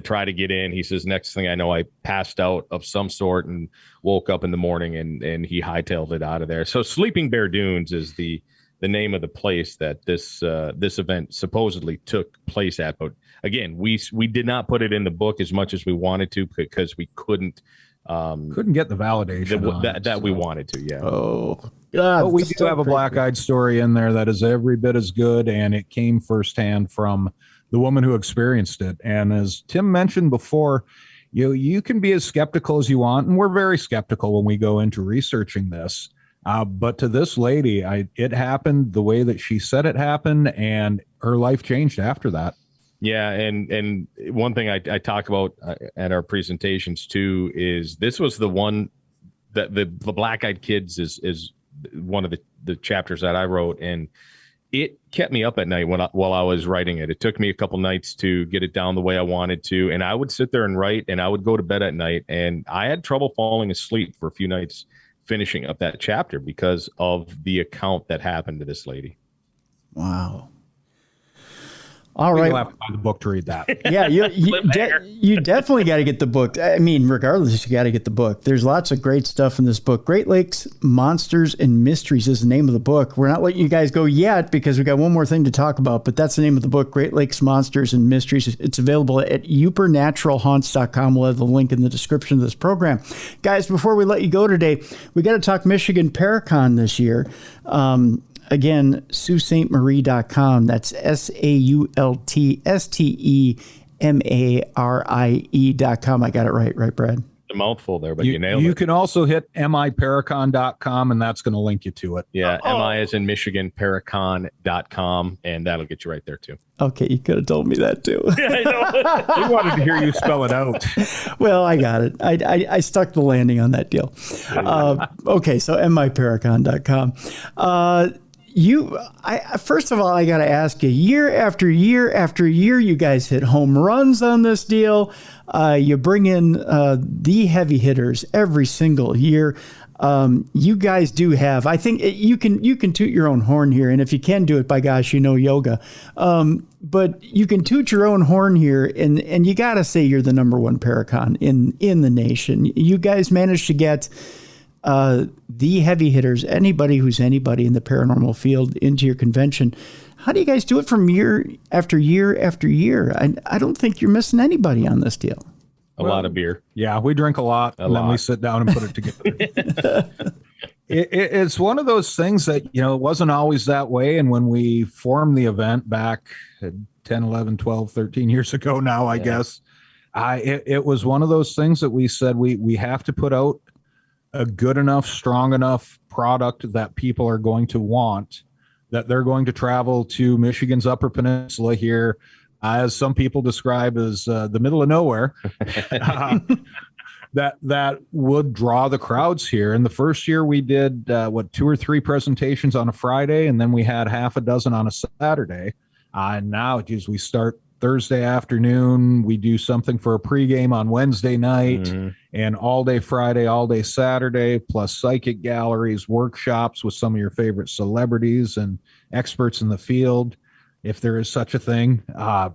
try to get in. He says, next thing I know, I passed out of some sort and woke up in the morning, and he hightailed it out of there. So Sleeping Bear Dunes is the name of the place that this event supposedly took place at. But again, we did not put it in the book as much as we wanted to because we couldn't get the validation that we wanted to. Yeah. Oh, God. But we do have a black-eyed story in there that is every bit as good, and it came firsthand from the woman who experienced it. And as Tim mentioned before, you can be as skeptical as you want, and we're very skeptical when we go into researching this. But to this lady, it happened the way that she said it happened, and her life changed after that. Yeah, and one thing I talk about at our presentations too is this was the one that the Black-Eyed Kids is one of the chapters that I wrote, and it kept me up at night while I was writing it. It took me a couple nights to get it down the way I wanted to, and I would sit there and write, and I would go to bed at night, and I had trouble falling asleep for a few nights finishing up that chapter because of the account that happened to this lady. Wow. All right. You'll have to buy the book to read that. Yeah, you definitely got to get the book. I mean, regardless, you got to get the book. There's lots of great stuff in this book. Great Lakes Monsters and Mysteries is the name of the book. We're not letting you guys go yet because we got one more thing to talk about, but that's the name of the book, Great Lakes Monsters and Mysteries. It's available at UperNaturalHaunts.com. We'll have the link in the description of this program. Guys, before we let you go today, we got to talk Michigan Paracon this year. Again, SaultStMarie.com. That's SaultStEMarie.com. I got it right, Brad? A mouthful there, but you nailed it. You can also hit miparacon.com, and that's going to link you to it. Yeah, MI as in Michigan, Paracon.com, and that'll get you right there, too. Okay, you could have told me that, too. Yeah, I know. They wanted to hear you spell it out. Well, I got it. I stuck the landing on that deal. Okay, so miparacon.com. First of all, I got to ask you, year after year after year, you guys hit home runs on this deal. You bring in the heavy hitters every single year. You guys do have, I think you can toot your own horn here. And if you can do it, by gosh, you know yoga. But you can toot your own horn here, and you got to say you're the number one Paracon in the nation. You guys managed to get the heavy hitters, anybody who's anybody in the paranormal field, into your convention. How do you guys do it from year after year after year? I don't think you're missing anybody on this deal. A lot of beer. Yeah, we drink a lot, and then we sit down and put it together. It's one of those things that, it wasn't always that way. And when we formed the event back 10, 11, 12, 13 years ago now, I guess, it was one of those things that we said we have to put out a good enough, strong enough product that people are going to want, that they're going to travel to Michigan's Upper Peninsula here, as some people describe as the middle of nowhere, that would draw the crowds here. And the first year we did 2 or 3 presentations on a Friday, and then we had half a dozen on a Saturday. And now, we start Thursday afternoon. We do something for a pregame on Wednesday night, and all day Friday, all day Saturday, plus psychic galleries, workshops with some of your favorite celebrities and experts in the field, if there is such a thing.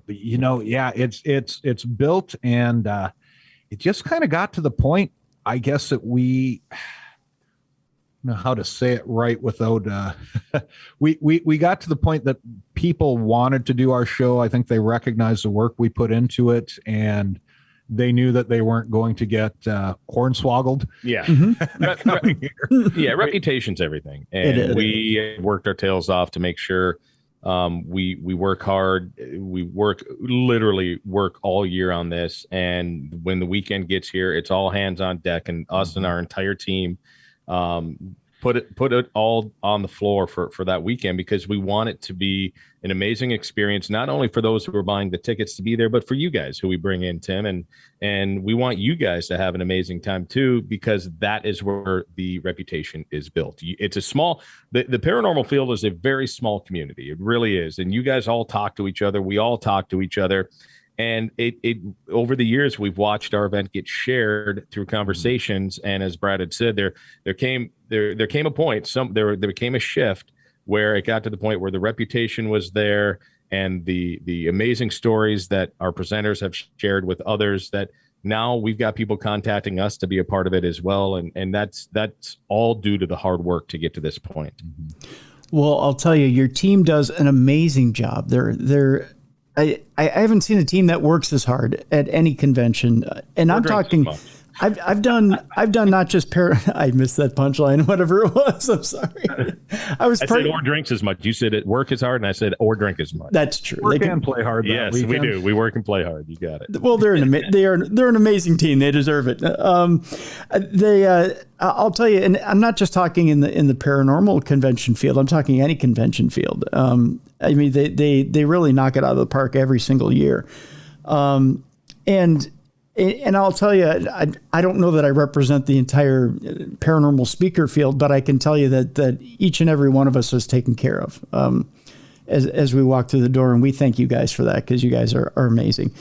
It's built, and it just kind of got to the point, I guess, that we know how to say it right without we got to the point that people wanted to do our show. I think they recognized the work we put into it, and they knew that they weren't going to get hornswoggled. Yeah. Yeah, reputation's everything, and we worked our tails off to make sure we work hard. We literally work all year on this, and when the weekend gets here, it's all hands on deck, and us and our entire team put it all on the floor for that weekend, because we want it to be an amazing experience, not only for those who are buying the tickets to be there, but for you guys who we bring in, Tim, and we want you guys to have an amazing time too, because that is where the reputation is built. It's a small, the paranormal field is a very small community. It really is. And you guys all talk to each other. We all talk to each other. And it over the years, we've watched our event get shared through conversations. And as Brad had said, there came a point, there became a shift where it got to the point where the reputation was there, and the amazing stories that our presenters have shared with others, that now we've got people contacting us to be a part of it as well. And that's all due to the hard work to get to this point. Well, I'll tell you, your team does an amazing job. I haven't seen a team that works as hard at any convention, and I'm talking. I've done not just I missed that punchline, whatever it was. I'm sorry. I said or drinks as much. You said it work as hard, and I said or drink as much. That's true. Work and play hard. Yes, we do. We work and play hard. You got it. Well, they're an amazing team. They deserve it. I'll tell you, and I'm not just talking in the paranormal convention field. I'm talking any convention field. I mean, they really knock it out of the park every single year. And I'll tell you, I don't know that I represent the entire paranormal speaker field, but I can tell you that each and every one of us is taken care of as we walk through the door, and we thank you guys for that, because you guys are amazing.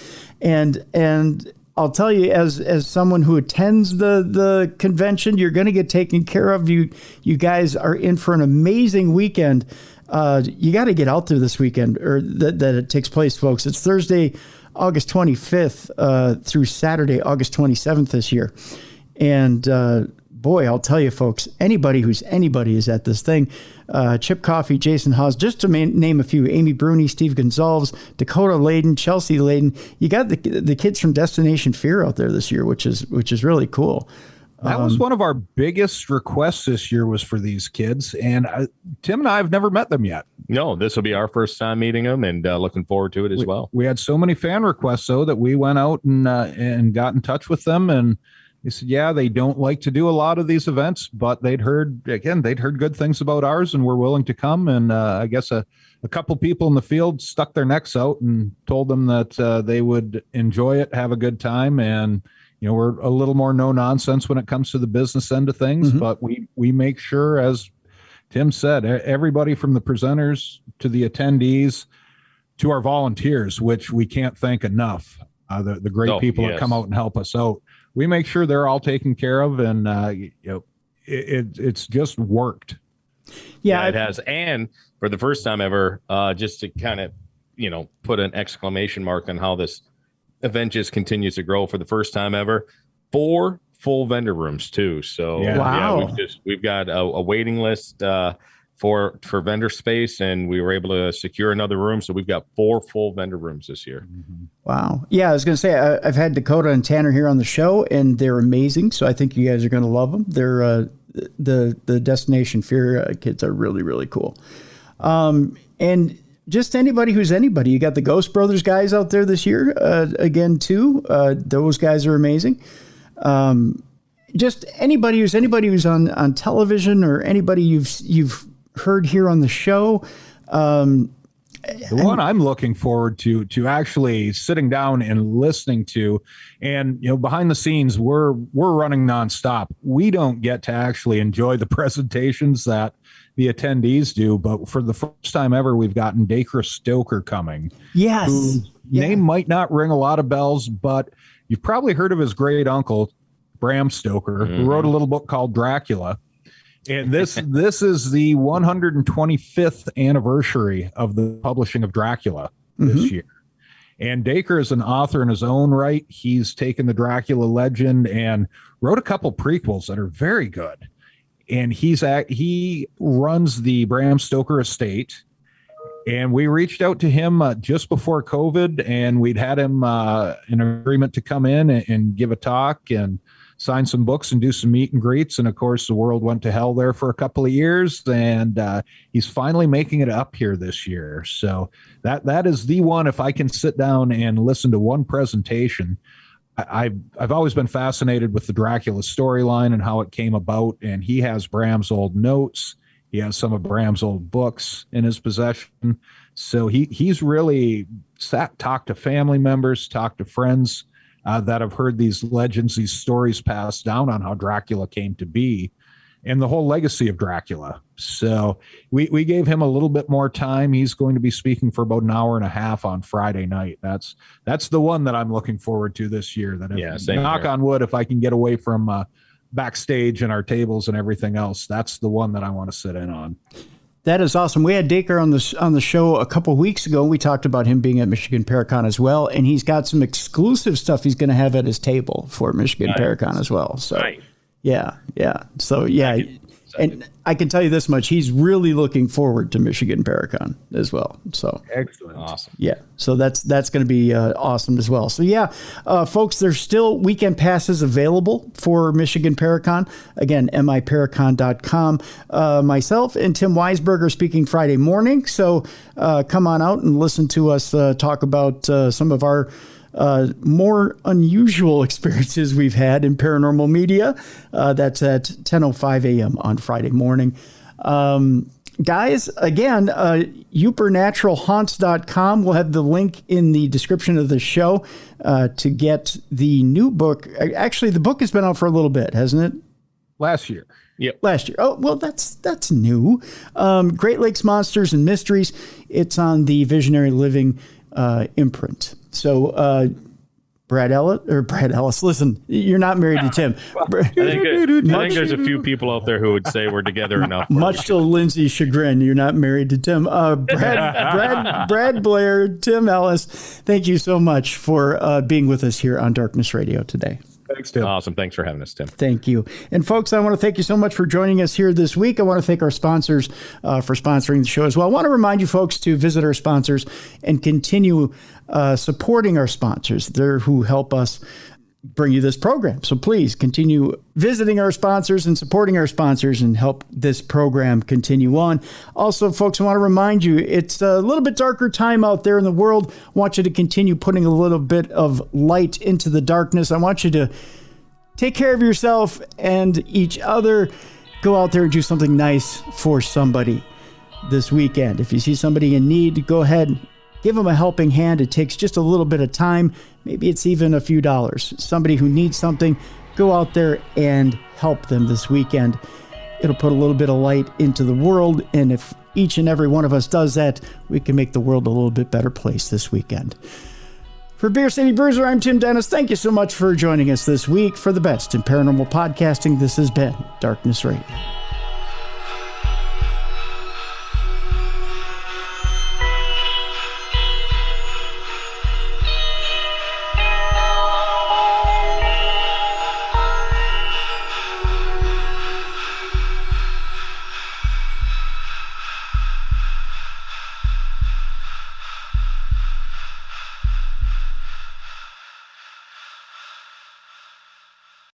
And I'll tell you, as someone who attends the convention, you're going to get taken care of. You guys are in for an amazing weekend. You got to get out there this weekend, or that it takes place, folks. It's Thursday, August 25th through Saturday, August 27th this year. And boy, I'll tell you, folks, anybody is at this thing. Chip Coffey, Jason Haas, just to name a few. Amy Bruni, Steve Gonzalez, Dakota Layden, Chelsea Layden. You got the kids from Destination Fear out there this year, which is really cool. That was one of our biggest requests this year, was for these kids. And Tim and I have never met them yet. No, this will be our first time meeting them, and looking forward to it as well. We had so many fan requests, though, that we went out and got in touch with them. And they said, yeah, they don't like to do a lot of these events, but they'd heard good things about ours and were willing to come. And I guess a couple people in the field stuck their necks out and told them that they would enjoy it, have a good time. And we're a little more no nonsense when it comes to the business end of things, but we make sure, as Tim said, everybody from the presenters to the attendees to our volunteers, which we can't thank enough, the great people that come out and help us out. We make sure they're all taken care of, and it's just worked. Yeah, it has. And for the first time ever, just to kind of put an exclamation mark on how this event just continues to grow, for the first time ever, 4 full vendor rooms too. So wow. We've got a waiting list for vendor space, and we were able to secure another room. So we've got 4 full vendor rooms this year. Wow. Yeah, I was going to say, I've had Dakota and Tanner here on the show, and they're amazing. So I think you guys are going to love them. They're the Destination Fear kids are really, really cool. And just anybody who's anybody. You got the Ghost Brothers guys out there this year again too. Those guys are amazing. Just anybody who's on television, or anybody you've heard here on the show. The one I'm looking forward to actually sitting down and listening to, and behind the scenes, we're running nonstop. We don't get to actually enjoy the presentations that the attendees do, but for the first time ever, we've gotten Dacre Stoker coming. Yes. Whose name might not ring a lot of bells, but you've probably heard of his great uncle, Bram Stoker, who wrote a little book called Dracula. And this is the 125th anniversary of the publishing of Dracula this year. And Dacre is an author in his own right. He's taken the Dracula legend and wrote a couple prequels that are very good. And he runs the Bram Stoker estate. And we reached out to him just before COVID, and we'd had him in agreement to come in and give a talk and sign some books and do some meet and greets. And of course, the world went to hell there for a couple of years, and he's finally making it up here this year. So that is the one. If I can sit down and listen to one presentation, I've always been fascinated with the Dracula storyline and how it came about. And he has Bram's old notes. He has some of Bram's old books in his possession. So he's really talked to family members, talked to friends that have heard these legends, these stories passed down on how Dracula came to be and the whole legacy of Dracula. So we gave him a little bit more time. He's going to be speaking for about an hour and a half on Friday night. That's the one that I'm looking forward to this year. Knock on wood, if I can get away from backstage and our tables and everything else, that's the one that I want to sit in on. That is awesome. We had Dacre on the show a couple of weeks ago. We talked about him being at Michigan Paracon as well, and he's got some exclusive stuff he's going to have at his table for Michigan Paracon as well. So, yeah. So, yeah. And I can tell you this much, he's really looking forward to Michigan Paracon as well. So excellent. Awesome. Yeah. So that's going to be awesome as well. So yeah, folks, there's still weekend passes available for Michigan Paracon. Again, miparacon.com. Myself and Tim Weisberger speaking Friday morning. So come on out and listen to us talk about some of our more unusual experiences we've had in paranormal media. That's at 10:05 a.m. on Friday morning. Guys, again, upernaturalhaunts.com. We'll have the link in the description of the show to get the new book. Actually, the book has been out for a little bit, hasn't it? Last year. Yep. Last year. Oh, well, that's new. Great Lakes Monsters and Mysteries. It's on the Visionary Living imprint. So, Brad Ellis, listen, you're not married to Tim. I think there's a few people out there who would say we're together enough. Much to Lindsay's chagrin, you're not married to Tim. Brad Blair, Tim Ellis, thank you so much for being with us here on Darkness Radio today. Thanks, Tim. Awesome. Thanks for having us, Tim. Thank you. And folks, I want to thank you so much for joining us here this week. I want to thank our sponsors for sponsoring the show as well. I want to remind you folks to visit our sponsors and continue supporting our sponsors. They're who help us bring you this program. So please continue visiting our sponsors and supporting our sponsors and help this program continue on. Also, folks, I want to remind you, it's a little bit darker time out there in the world. I want you to continue putting a little bit of light into the darkness. I want you to take care of yourself and each other. Go out there and do something nice for somebody this weekend. If you see somebody in need, go ahead, give them a helping hand. It takes just a little bit of time. Maybe it's even a few dollars. Somebody who needs something, go out there and help them this weekend. It'll put a little bit of light into the world. And if each and every one of us does that, we can make the world a little bit better place this weekend. For Beer City Bruiser, I'm Tim Dennis. Thank you so much for joining us this week. For the best in paranormal podcasting, this has been Darkness Radio.